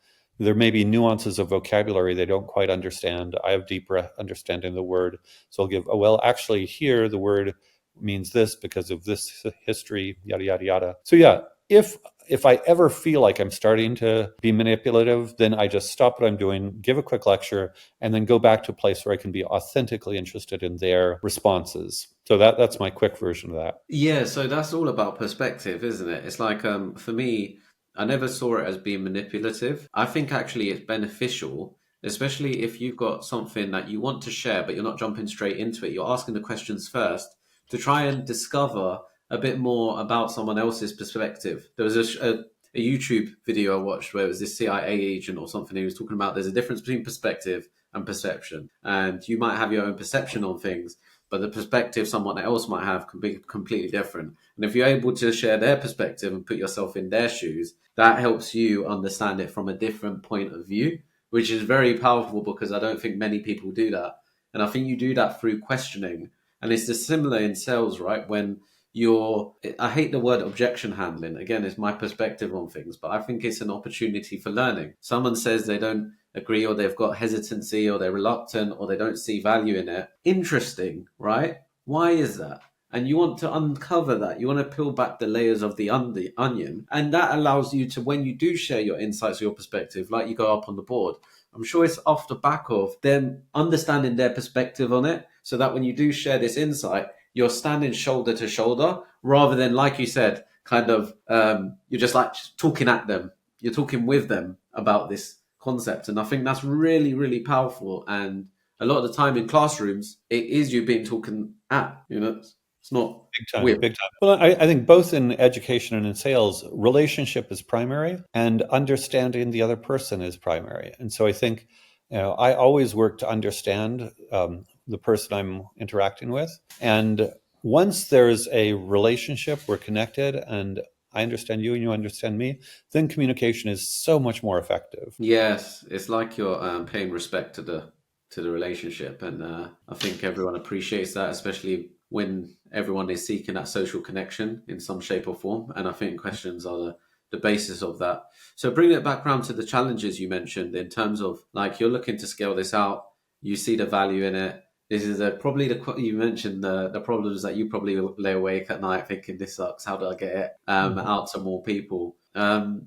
There may be nuances of vocabulary they don't quite understand. I have deeper understanding of the word. So I'll give, oh, well, actually, here the word means this because of this history, yada, yada, yada. So yeah, if I ever feel like I'm starting to be manipulative, then I just stop what I'm doing, give a quick lecture, and then go back to a place where I can be authentically interested in their responses. So that's my quick version of that. Yeah, so that's all about perspective, isn't it? It's like for me, I never saw it as being manipulative. I think actually it's beneficial, especially if you've got something that you want to share, but you're not jumping straight into it. You're asking the questions first to try and discover a bit more about someone else's perspective. There was a YouTube video I watched where it was this CIA agent or something who was talking about there's a difference between perspective and perception, and you might have your own perception on things, but the perspective someone else might have can be completely different. And if you're able to share their perspective and put yourself in their shoes, that helps you understand it from a different point of view, which is very powerful because I don't think many people do that. And I think you do that through questioning. And it's just similar in sales, right? When you're, I hate the word objection handling. Again, it's my perspective on things, but I think it's an opportunity for learning. Someone says they don't agree or they've got hesitancy or they're reluctant or they don't see value in it. Interesting, right? Why is that? And you want to uncover that. You want to peel back the layers of the onion. And that allows you to, when you do share your insights or your perspective, like you go up on the board, I'm sure it's off the back of them understanding their perspective on it, so that when you do share this insight, you're standing shoulder to shoulder rather than, like you said, kind of you're just like talking at them. You're talking with them about this concept. And I think that's really, really powerful. And a lot of the time in classrooms, it is you being talking at, it's not Big time, with. big time. Well, I think both in education and in sales, relationship is primary and understanding the other person is primary. And so I think, I always work to understand the person I'm interacting with. And once there's a relationship, we're connected, and I understand you and you understand me, then communication is so much more effective. Yes, it's like you're paying respect to the relationship, and I think everyone appreciates that, especially when everyone is seeking that social connection in some shape or form. And I think questions are the basis of that. So bringing it back around to the challenges you mentioned in terms of like you're looking to scale this out, you see the value in it. This is probably you mentioned the problems that you probably lay awake at night thinking this sucks. How do I get it Mhm. out to more people?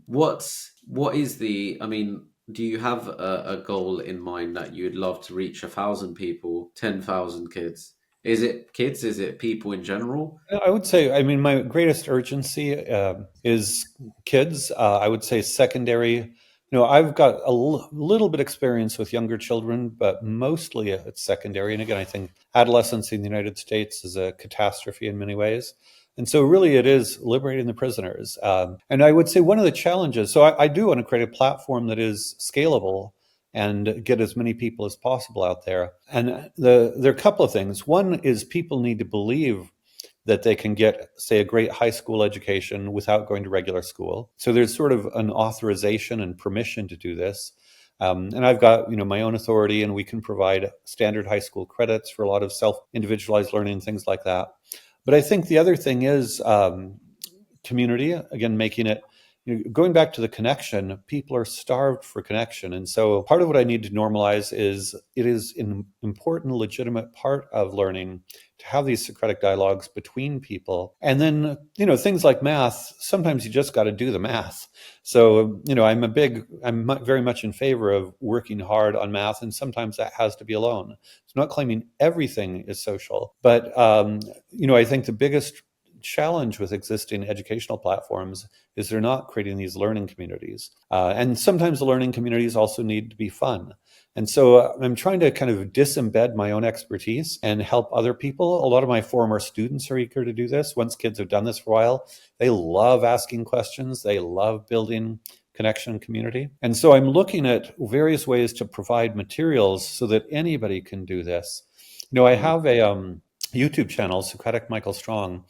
What is the? I mean, do you have a goal in mind that you'd love to reach 1,000 people, 10,000 kids? Is it kids? Is it people in general? I would say, I mean, my greatest urgency is kids. I would say secondary. I've got a little bit experience with younger children, but mostly it's secondary. And again, I think adolescence in the United States is a catastrophe in many ways. And so, really, it is liberating the prisoners. And I would say one of the challenges, so I do want to create a platform that is scalable and get as many people as possible out there. And there are a couple of things. One is people need to believe that they can get, say, a great high school education without going to regular school. So there's sort of an authorization and permission to do this. And I've got, my own authority, and we can provide standard high school credits for a lot of self-individualized learning, things like that. But I think the other thing is community, again, making it, going back to the connection, people are starved for connection. And so part of what I need to normalize is it is an important, legitimate part of learning to have these Socratic dialogues between people. And then, things like math, sometimes you just got to do the math. So, I'm very much in favor of working hard on math. And sometimes that has to be alone. It's not claiming everything is social, but, I think the biggest challenge with existing educational platforms is they're not creating these learning communities. And sometimes the learning communities also need to be fun. And so I'm trying to kind of disembed my own expertise and help other people. A lot of my former students are eager to do this. Once kids have done this for a while, they love asking questions. They love building connection and community. And so I'm looking at various ways to provide materials so that anybody can do this. I Mm. have a YouTube channel, Socratic Michael Strong,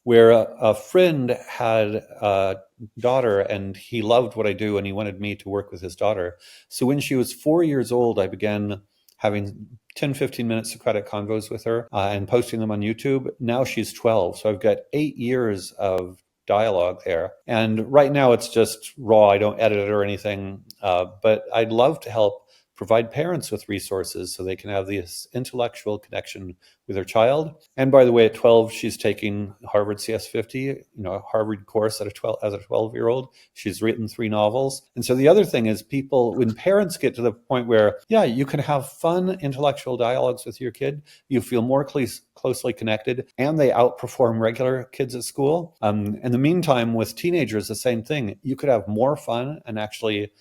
where a friend had a daughter and he loved what I do and he wanted me to work with his daughter. So when she was 4 years old, I began having 10, 15-minute Socratic convos with her and posting them on YouTube. Now she's 12. So I've got 8 years of dialogue there. And right now it's just raw. I don't edit it or anything, but I'd love to help provide parents with resources so they can have this intellectual connection with their child. And by the way, at 12, she's taking Harvard CS50, a Harvard course at a 12 as a 12-year-old. She's written 3 novels. And so the other thing is when parents get to the point where, yeah, you can have fun intellectual dialogues with your kid, you feel more closely connected, and they outperform regular kids at school. In the meantime, with teenagers, the same thing. You could have more fun and actually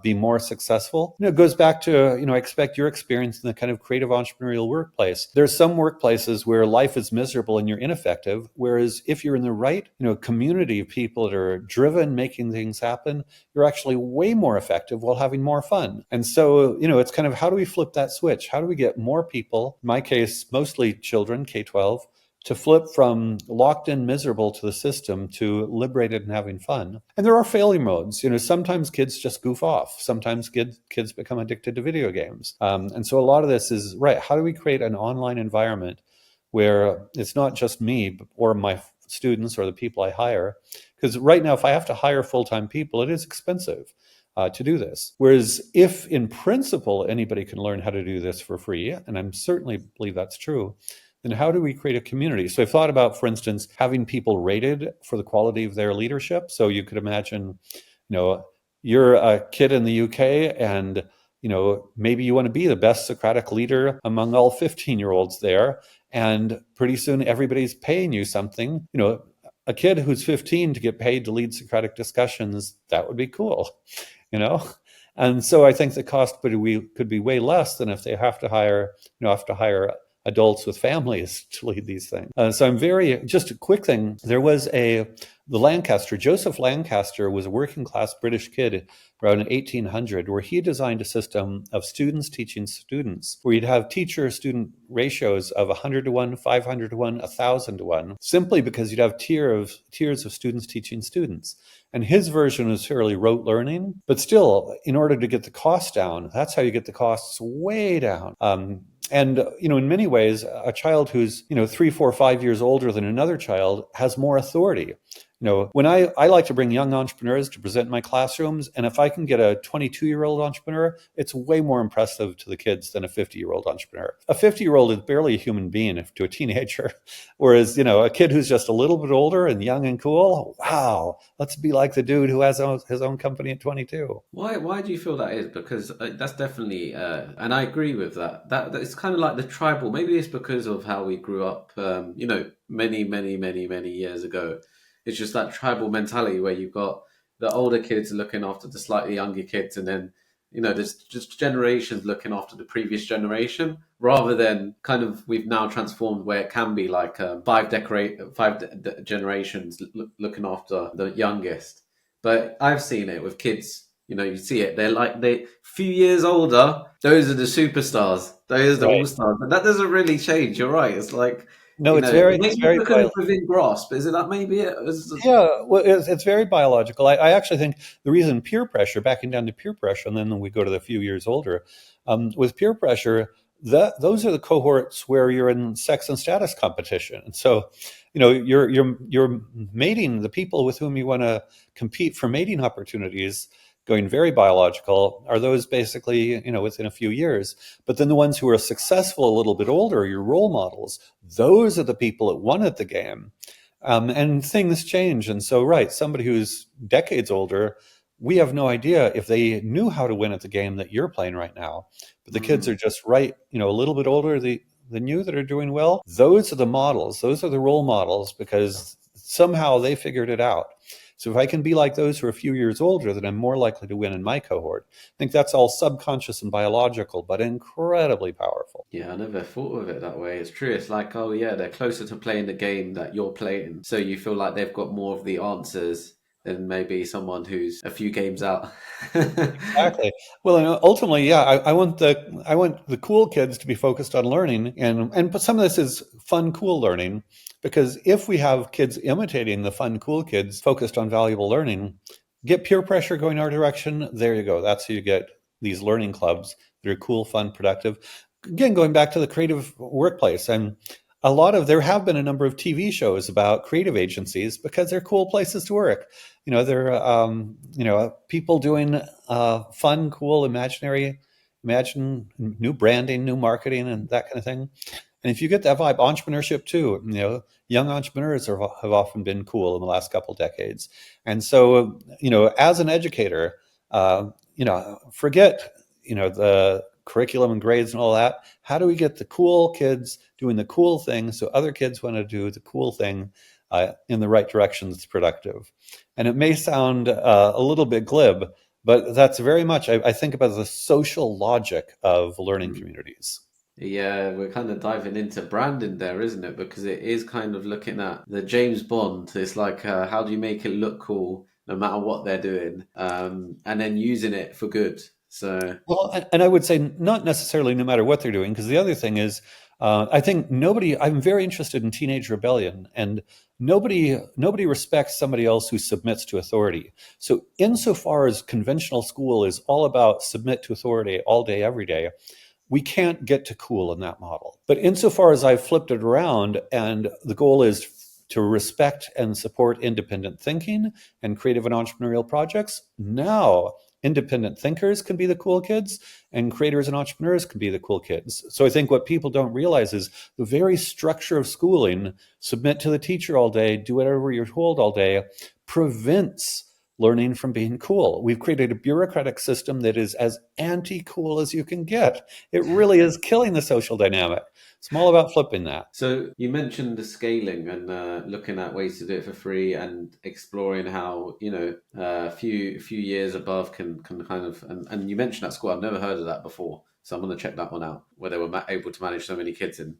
be more successful. It goes back to, I expect your experience in the kind of creative entrepreneurial workplace. There's some workplaces where life is miserable and you're ineffective, whereas if you're in the right, community of people that are driven, making things happen, you're actually way more effective while having more fun. And so, it's kind of, how do we flip that switch? How do we get more people, in my case, mostly children, K-12, to flip from locked in miserable to the system to liberated and having fun? And there are failure modes. Sometimes kids just goof off. Sometimes kids become addicted to video games. And so a lot of this is, right, how do we create an online environment where it's not just me or my students or the people I hire? Because right now, if I have to hire full-time people, it is expensive to do this. Whereas if in principle, anybody can learn how to do this for free, and I'm certainly believe that's true, then how do we create a community? So I've thought about, for instance, having people rated for the quality of their leadership. So you could imagine, you're a kid in the UK and, maybe you want to be the best Socratic leader among all 15-year-olds there. And pretty soon everybody's paying you something. A kid who's 15 to get paid to lead Socratic discussions, that would be cool, And so I think the cost could be way less than if they have to hire adults with families to lead these things. So just a quick thing, there was Joseph Lancaster was a working class British kid around 1800 where he designed a system of students teaching students where you'd have teacher-student ratios of 100 to 1, 500 to 1, 1,000 to 1, simply because you'd have tiers of students teaching students. And his version was fairly rote learning, but still, in order to get the cost down, that's how you get the costs way down. And, in many ways, a child who's, 3, 4, 5 years older than another child has more authority. When I like to bring young entrepreneurs to present in my classrooms, and if I can get a 22-year-old entrepreneur, it's way more impressive to the kids than a 50-year-old entrepreneur. A 50-year-old is barely a human being to a teenager, whereas, a kid who's just a little bit older and young and cool, wow, let's be like the dude who has his own company at 22. Why do you feel that is? Because that's definitely, and I agree with that. That it's kind of like the tribal. Maybe it's because of how we grew up, many, many, many, many years ago. It's just that tribal mentality where you've got the older kids looking after the slightly younger kids, and then there's just generations looking after the previous generation, rather than kind of we've now transformed where it can be like five generations looking after the youngest. But I've seen it with kids. You see it. They few years older. Those are the superstars. Those are the all stars. And that doesn't really change. You're right. It's like. No, Maybe because it's within grasp. Is it that maybe it? Yeah, well, it's very biological. I actually think the reason peer pressure, backing down to peer pressure, and then we go to the few years older, with peer pressure, those are the cohorts where you're in sex and status competition. And so, you're mating the people with whom you want to compete for mating opportunities. Going very biological are those basically, within a few years. But then the ones who are successful, a little bit older, your role models, those are the people that won at the game. And things change. And so, right, somebody who's decades older, we have no idea if they knew how to win at the game that you're playing right now. But the kids are just a little bit older than you that are doing well. Those are the models. Those are the role models because somehow they figured it out. So if I can be like those who are a few years older, then I'm more likely to win in my cohort. I think that's all subconscious and biological, but incredibly powerful. Yeah, I never thought of it that way. It's true. It's like, oh yeah, they're closer to playing the game that you're playing. So you feel like they've got more of the answers than maybe someone who's a few games out. Exactly. Well, ultimately, yeah, I want the cool kids to be focused on learning, but some of this is fun, cool learning. Because if we have kids imitating the fun, cool kids focused on valuable learning, get peer pressure going our direction, there you go. That's how you get these learning clubs that are cool, fun, productive. Again, going back to the creative workplace, and there have been a number of TV shows about creative agencies because they're cool places to work. They're people doing fun, cool, imagine new branding, new marketing, and that kind of thing. And if you get that vibe, entrepreneurship too, young entrepreneurs have often been cool in the last couple of decades. And so, as an educator, forget, the curriculum and grades and all that. How do we get the cool kids doing the cool thing so other kids want to do the cool thing in the right direction that's productive? And it may sound a little bit glib, but that's very much, I think about the social logic of learning Mm. communities. Yeah, we're kind of diving into branding there, isn't it? Because it is kind of looking at the James Bond. It's like, how do you make it look cool no matter what they're doing, and then using it for good. So, Well, and I would say not necessarily no matter what they're doing, because the other thing is, I think I'm very interested in teenage rebellion, and nobody respects somebody else who submits to authority. So, insofar as conventional school is all about submit to authority all day, every day, we can't get to cool in that model. But insofar as I've flipped it around, and the goal is to respect and support independent thinking and creative and entrepreneurial projects, now independent thinkers can be the cool kids and creators and entrepreneurs can be the cool kids. So I think what people don't realize is the very structure of schooling, submit to the teacher all day, do whatever you're told all day, prevents learning from being cool. We've created a bureaucratic system that is as anti-cool as you can get. It really is killing the social dynamic. It's all about flipping that. so you mentioned the scaling and looking at ways to do it for free and exploring how a few years above can kind of and you mentioned that school. I've never heard of that before, so I'm going to check that one out. Where they were able to manage so many kids in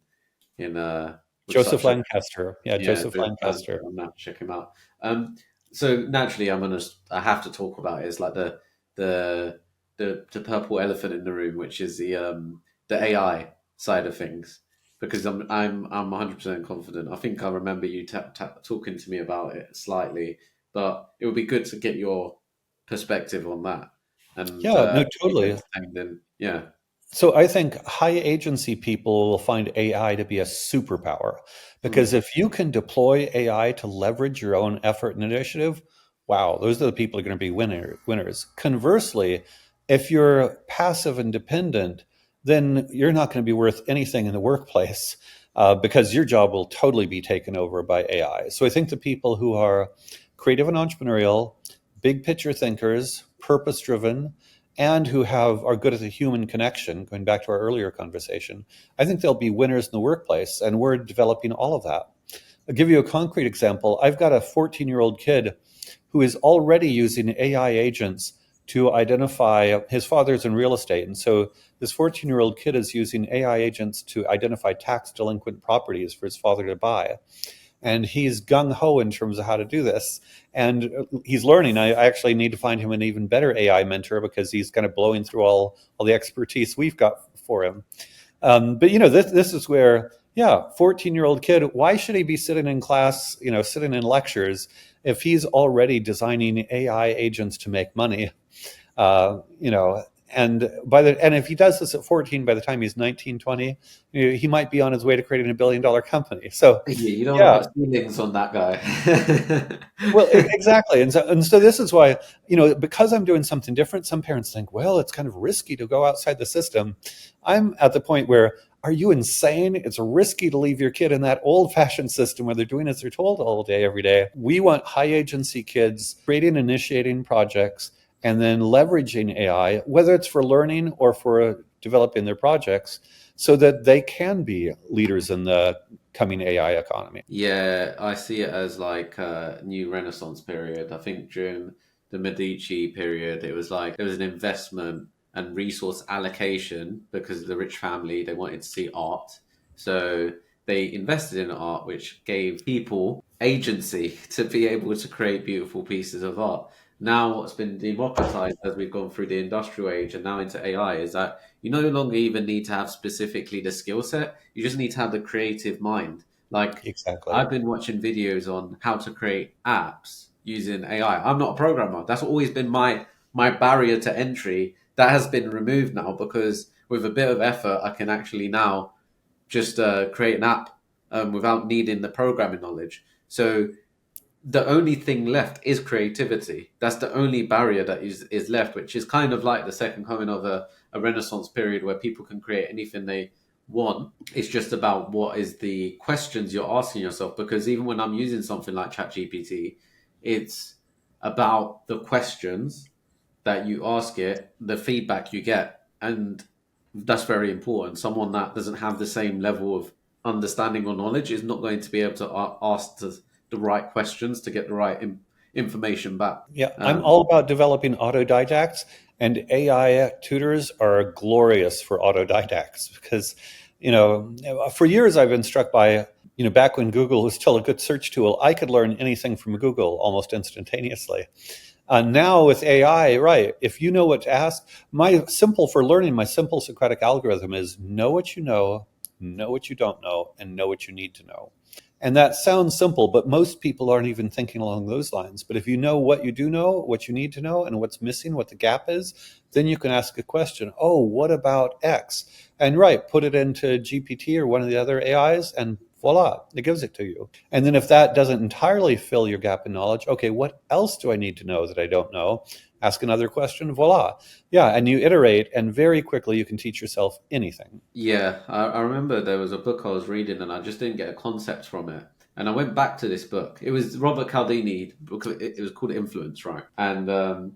with Joseph such a Lancaster. Yeah, yeah, Joseph good plan. Lancaster. I'm gonna have to check him out. So naturally, I have to talk about it. It's like the the purple elephant in the room, which is the AI side of things, because I'm 100% confident. I think I remember you talking to me about it slightly, but it would be good to get your perspective on that. And Yeah, no, if you're totally. entertained, then yeah. So I think high agency people will find AI to be a superpower because Mm. if you can deploy AI to leverage your own effort and initiative, wow, those are the people who are going to be winners. Conversely, if you're passive and dependent, then you're not going to be worth anything in the workplace because your job will totally be taken over by AI. So I think the people who are creative and entrepreneurial, big picture thinkers, purpose driven, and who are good at the human connection, going back to our earlier conversation, I think they'll be winners in the workplace. And we're developing all of that. I'll give you a concrete example. I've got a 14-year-old kid who is already using AI agents to identify his father's in real estate. And so this 14-year-old kid is using AI agents to identify tax delinquent properties for his father to buy, and he's gung ho in terms of how to do this. And he's learning. I actually need to find him an even better AI mentor because he's kind of blowing through all the expertise we've got for him. But this is where, yeah, 14-year-old kid, why should he be sitting in class, sitting in lectures if he's already designing AI agents to make money? You know, and if he does this at 14, by the time he's 19, 20, he might be on his way to creating $1 billion company. So, Yeah, you don't want yeah, to put ceilings on that guy. well, exactly. And so this is why, because I'm doing something different, some parents think, well, it's kind of risky to go outside the system. I'm at the point where, are you insane? It's risky to leave your kid in that old fashioned system where they're doing as they're told all day, every day. We want high agency kids creating, initiating projects, and then leveraging AI, whether it's for learning or for developing their projects, so that they can be leaders in the coming AI economy. Yeah, I see it as like a new Renaissance period. I think during the Medici period, it was like there was an investment and resource allocation because the rich family they wanted to see art. So they invested in art, which gave people agency to be able to create beautiful pieces of art. Now, what's been democratized as we've gone through the industrial age and now into AI is that you no longer even need to have specifically the skill set, you just need to have the creative mind. Like Exactly. I've been watching videos on how to create apps using AI. I'm not a programmer. That's always been my barrier to entry. That has been removed now because with a bit of effort, I can actually now just create an app without needing the programming knowledge. So the only thing left is creativity. That's the only barrier that is left, which is kind of like the second coming of a Renaissance period where people can create anything they want. It's just about what is the questions you're asking yourself. Because even when I'm using something like ChatGPT, it's about the questions that you ask it, the feedback you get, and that's very important. Someone that doesn't have the same level of understanding or knowledge is not going to be able to ask the right questions to get the right information back. Yeah, I'm Um, all about developing autodidacts, and AI tutors are glorious for autodidacts because, for years I've been struck by, back when Google was still a good search tool, I could learn anything from Google almost instantaneously. Now with AI, right, if you know what to ask, my simple Socratic algorithm is know what you know what you don't know, and know what you need to know. And that sounds simple, but most people aren't even thinking along those lines. But if you know what you do know, what you need to know, and what's missing, what the gap is, then you can ask a question. Oh, what about X? And right, put it into GPT or one of the other AIs, and voila, it gives it to you. And then if that doesn't entirely fill your gap in knowledge, okay, what else do I need to know that I don't know? Ask another question, voila. Yeah, and you iterate, and very quickly you can teach yourself anything. yeah, I remember there was a book I was reading and I just didn't get a concept from it. And I went back to this book. It was Robert Cialdini book. It was called Influence, right? And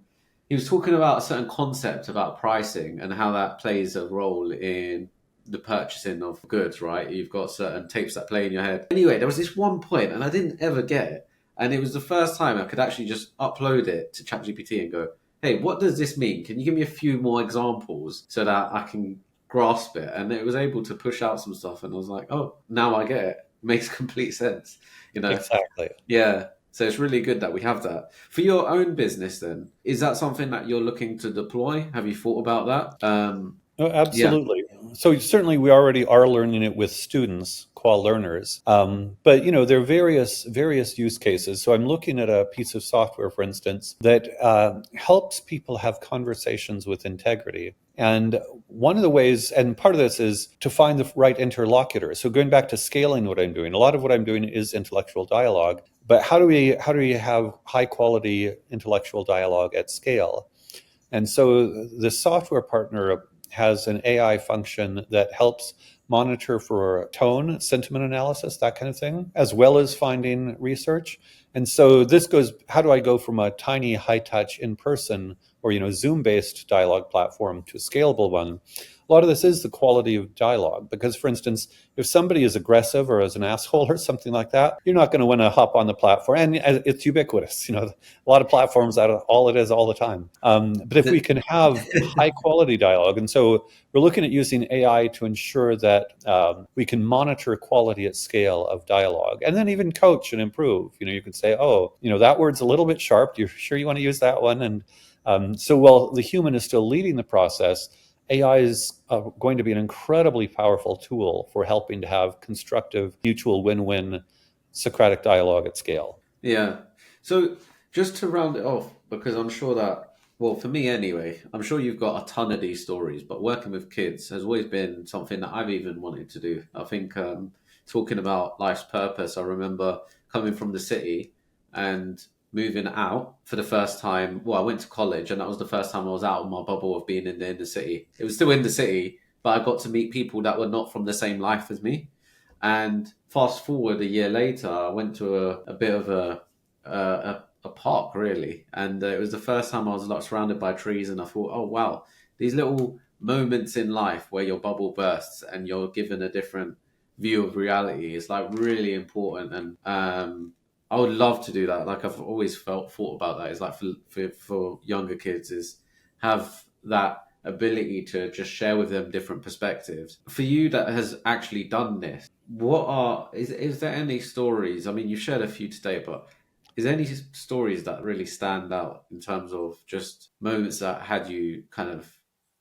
he was talking about a certain concept about pricing and how that plays a role in the purchasing of goods, right? You've got certain tapes that play in your head. Anyway, there was this one point, and I didn't ever get it. And it was the first time I could actually just upload it to ChatGPT and go, hey, what does this mean? Can you give me a few more examples so that I can grasp it? And it was able to push out some stuff. And I was like, oh, now I get it. Makes complete sense. You know, Exactly. yeah. So it's really good that we have that. For your own business, then, is that something that you're looking to deploy? Have you thought about that? Oh, Yeah. absolutely. So certainly we already are learning it with students, qua learners. But there are various use cases. So I'm looking at a piece of software, for instance, that helps people have conversations with integrity. And one of the ways, and part of this is to find the right interlocutor. So going back to scaling what I'm doing, a lot of what I'm doing is intellectual dialogue. But how do we have high quality intellectual dialogue at scale? And so the software partner has an AI function that helps monitor for tone, sentiment analysis, that kind of thing, as well as finding research. And so this goes, how do I go from a tiny high touch in person or Zoom based dialogue platform to a scalable one? A lot of this is the quality of dialogue because, for instance, if somebody is aggressive or is an asshole or something like that, you're not going to want to hop on the platform. And it's ubiquitous. A lot of platforms that are all it is all the time. But if we can have high quality dialogue, and so we're looking at using AI to ensure that we can monitor quality at scale of dialogue, and then even coach and improve. You can say, oh, that word's a little bit sharp. You're sure you want to use that one? And so while the human is still leading the process, AI is going to be an incredibly powerful tool for helping to have constructive, mutual win-win Socratic dialogue at scale. Yeah. So just to round it off, because I'm sure that, well, for me anyway, I'm sure you've got a ton of these stories, but working with kids has always been something that I've even wanted to do. I think talking about life's purpose, I remember coming from the city and moving out for the first time. Well, I went to college, and that was the first time I was out of my bubble of being in the inner city. It was still in the city, but I got to meet people that were not from the same life as me. And fast forward a year later, I went to a bit of a park really, and it was the first time I was like surrounded by trees, and I thought, oh wow, these little moments in life where your bubble bursts and you're given a different view of reality is like really important, and I would love to do that. Like I've always thought about that. Is like for younger kids is have that ability to just share with them different perspectives. For you that has actually done this, is there any stories? I mean, you've shared a few today, but is there any stories that really stand out in terms of just moments that had you kind of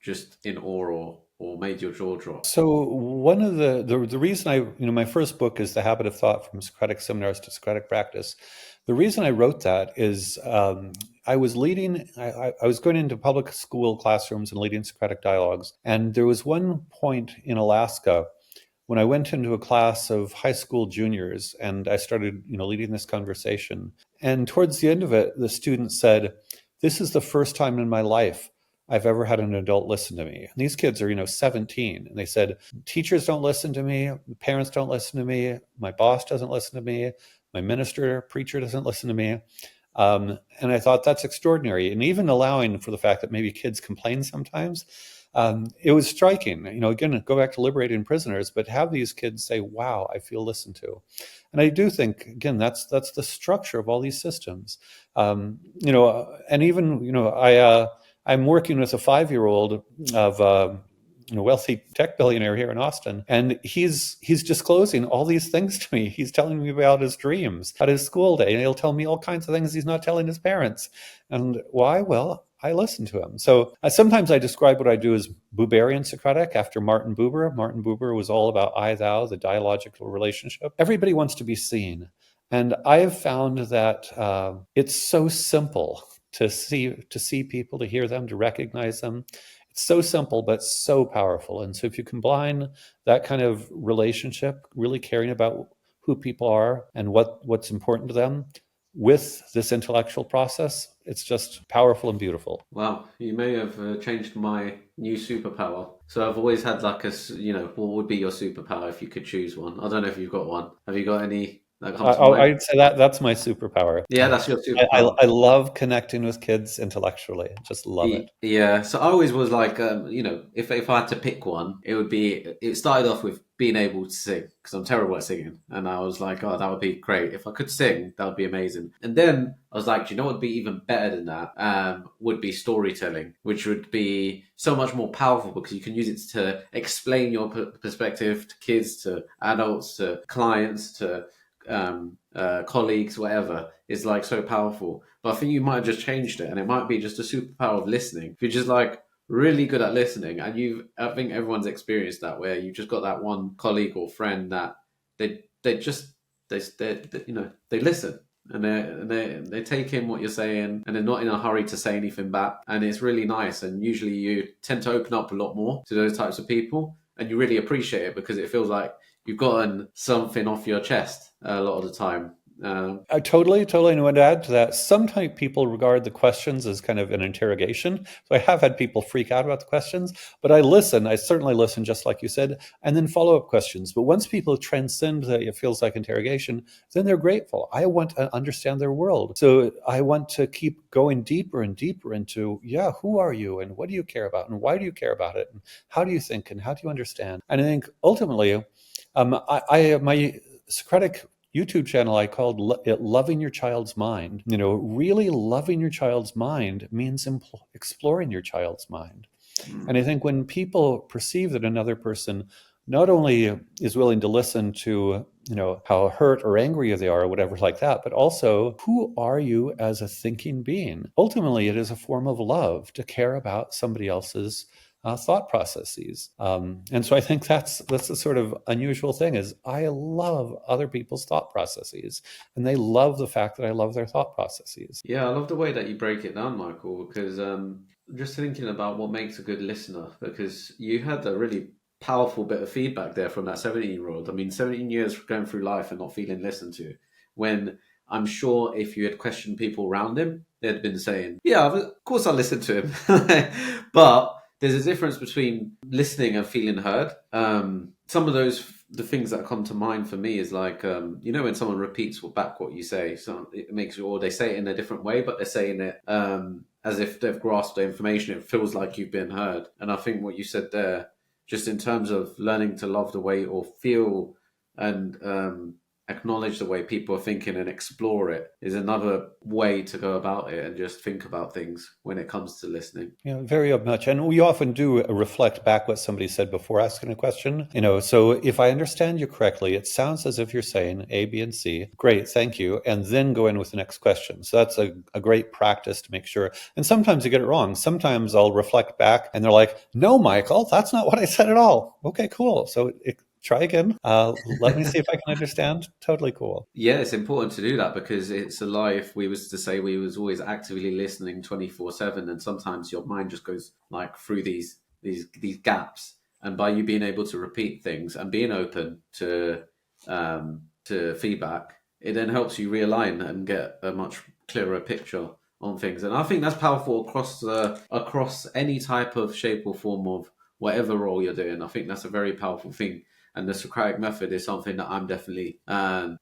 just in awe or made your jaw drop? So one of the reason my first book is The Habit of Thought from Socratic Seminars to Socratic Practice. The reason I wrote that is I was going into public school classrooms and leading Socratic dialogues, and there was one point in Alaska when I went into a class of high school juniors and I started, leading this conversation. And towards the end of it, the student said, "This is the first time in my life I've ever had an adult listen to me." And these kids are, 17. And they said, "Teachers don't listen to me. Parents don't listen to me. My boss doesn't listen to me. My minister, preacher doesn't listen to me." And I thought that's extraordinary. And even allowing for the fact that maybe kids complain sometimes, it was striking. Again, go back to liberating prisoners, but have these kids say, "Wow, I feel listened to." And I do think, again, that's the structure of all these systems. And even, I'm working with a 5-year-old of wealthy tech billionaire here in Austin, and he's disclosing all these things to me. He's telling me about his dreams, about his school day, and he'll tell me all kinds of things he's not telling his parents. And why? Well, I listen to him. So sometimes I describe what I do as Buberian Socratic after Martin Buber. Martin Buber was all about I, thou, the dialogical relationship. Everybody wants to be seen. And I have found that it's so simple to see people, to hear them, to recognize them. It's so simple, but so powerful. And so if you combine that kind of relationship, really caring about who people are and what's important to them, with this intellectual process, it's just powerful and beautiful. Wow, you may have changed my new superpower. So I've always had like what would be your superpower if you could choose one? I don't know if you've got one. Have you got any that come to mind? I'd say that's my superpower. Yeah, that's your superpower. I love connecting with kids intellectually. Just love it. Yeah, so I always was like, if I had to pick one, it started off with being able to sing because I'm terrible at singing, and I was like, oh, that would be great if I could sing. That would be amazing. And then I was like, do you know what would be even better than that? Would be storytelling, which would be so much more powerful because you can use it to explain your perspective to kids, to adults, to clients, to colleagues, whatever, is like so powerful. But I think you might have just changed it, and it might be just a superpower of listening. If you're just like really good at listening, and I think everyone's experienced that, where you've just got that one colleague or friend that they just they listen. And they take in what you're saying, and they're not in a hurry to say anything back, and it's really nice. And usually you tend to open up a lot more to those types of people, and you really appreciate it because it feels like you've gotten something off your chest a lot of the time. I totally want to add to that. Sometimes people regard the questions as kind of an interrogation. So I have had people freak out about the questions, but I listen. I certainly listen, just like you said, and then follow up questions. But once people transcend that, it feels like interrogation, then they're grateful. I want to understand their world. So I want to keep going deeper and deeper into, who are you and what do you care about and why do you care about it? And how do you think and how do you understand? And I think ultimately, my Socratic YouTube channel, I called it Loving Your Child's Mind. Really loving your child's mind means exploring your child's mind. And I think when people perceive that another person not only is willing to listen to, how hurt or angry they are or whatever like that, but also who are you as a thinking being? Ultimately, it is a form of love to care about somebody else's thought processes. And so I think that's the sort of unusual thing is I love other people's thought processes, and they love the fact that I love their thought processes. Yeah, I love the way that you break it down, Michael, because just thinking about what makes a good listener, because you had a really powerful bit of feedback there from that 17-year-old. I mean, 17 years going through life and not feeling listened to, when I'm sure if you had questioned people around him, they'd been saying, yeah, of course I listened to him. But there's a difference between listening and feeling heard. Some of the things that come to mind for me is like, when someone repeats back what you say, so it makes you, or they say it in a different way, but they're saying it as if they've grasped the information. It feels like you've been heard. And I think what you said there, just in terms of learning to love the way or feel and acknowledge the way people are thinking and explore it, is another way to go about it and just think about things when it comes to listening. Yeah, very much. And we often do reflect back what somebody said before asking a question. So if I understand you correctly, it sounds as if you're saying A, B, and C. Great, thank you. And then go in with the next question. So that's a great practice to make sure. And sometimes you get it wrong. Sometimes I'll reflect back and they're like, no, Michael, that's not what I said at all. Okay, cool. So try again. Let me see if I can understand. Totally cool. Yeah, it's important to do that because it's a lie if we was to say we was always actively listening 24/7, and sometimes your mind just goes like through these gaps, And by you being able to repeat things and being open to feedback, it then helps you realign and get a much clearer picture on things. And I think that's powerful across any type of shape or form of whatever role you're doing. I think that's a very powerful thing. And the Socratic method is something that I'm definitely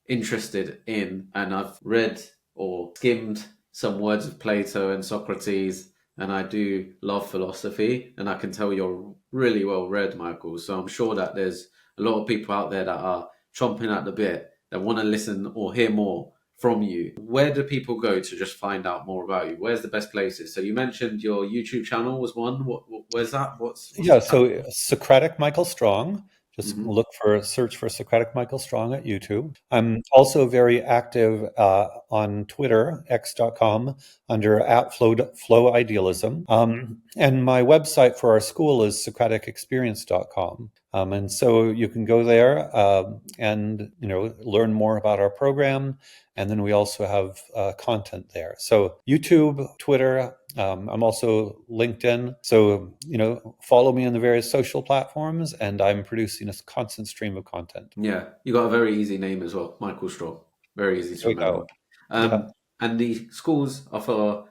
interested in. And I've read or skimmed some words of Plato and Socrates, and I do love philosophy. And I can tell you're really well read, Michael. So I'm sure that there's a lot of people out there that are chomping at the bit that want to listen or hear more from you. Where do people go to just find out more about you? Where's the best places? So you mentioned your YouTube channel was one. Where's that? What's Yeah, the channel? so Socratic Michael Strong. Just Hmm. search for Socratic Michael Strong at YouTube. I'm also very active on Twitter, x.com, under @flow idealism. And my website for our school is socraticexperience.com. And so you can go there and learn more about our program. And then we also have content there. So YouTube, Twitter. I'm also LinkedIn. So, follow me on the various social platforms, and I'm producing a constant stream of content. Yeah, you got a very easy name as well, Michael Straw. Very easy to There we remember. go. Yeah. And the schools are for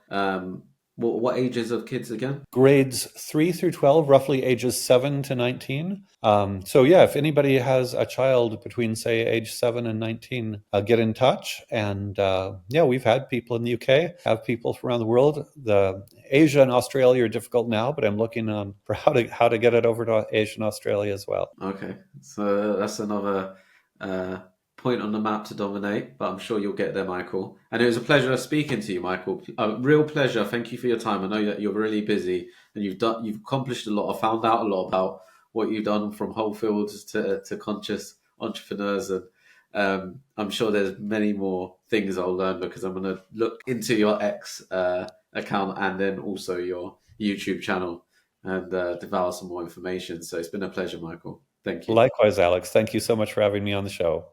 what ages of kids again? Grades 3 through 12, roughly ages 7 to 19. So, yeah, if anybody has a child between, say, age 7 and 19, get in touch. And yeah, we've had people in the UK, have people from around the world. The Asia and Australia are difficult now, but I'm looking for how to get it over to Asia and Australia as well. Okay, so that's another uh, point on the map to dominate, but I'm sure you'll get there, Michael. And it was a pleasure speaking to you, Michael. A real pleasure. Thank you for your time. I know that you're really busy and you've accomplished a lot. I found out a lot about what you've done from whole fields to conscious entrepreneurs, and I'm sure there's many more things I'll learn because I'm going to look into your X account and then also your YouTube channel and devour some more information. So it's been a pleasure, Michael. Thank you. Likewise, Alex. Thank you so much for having me on the show.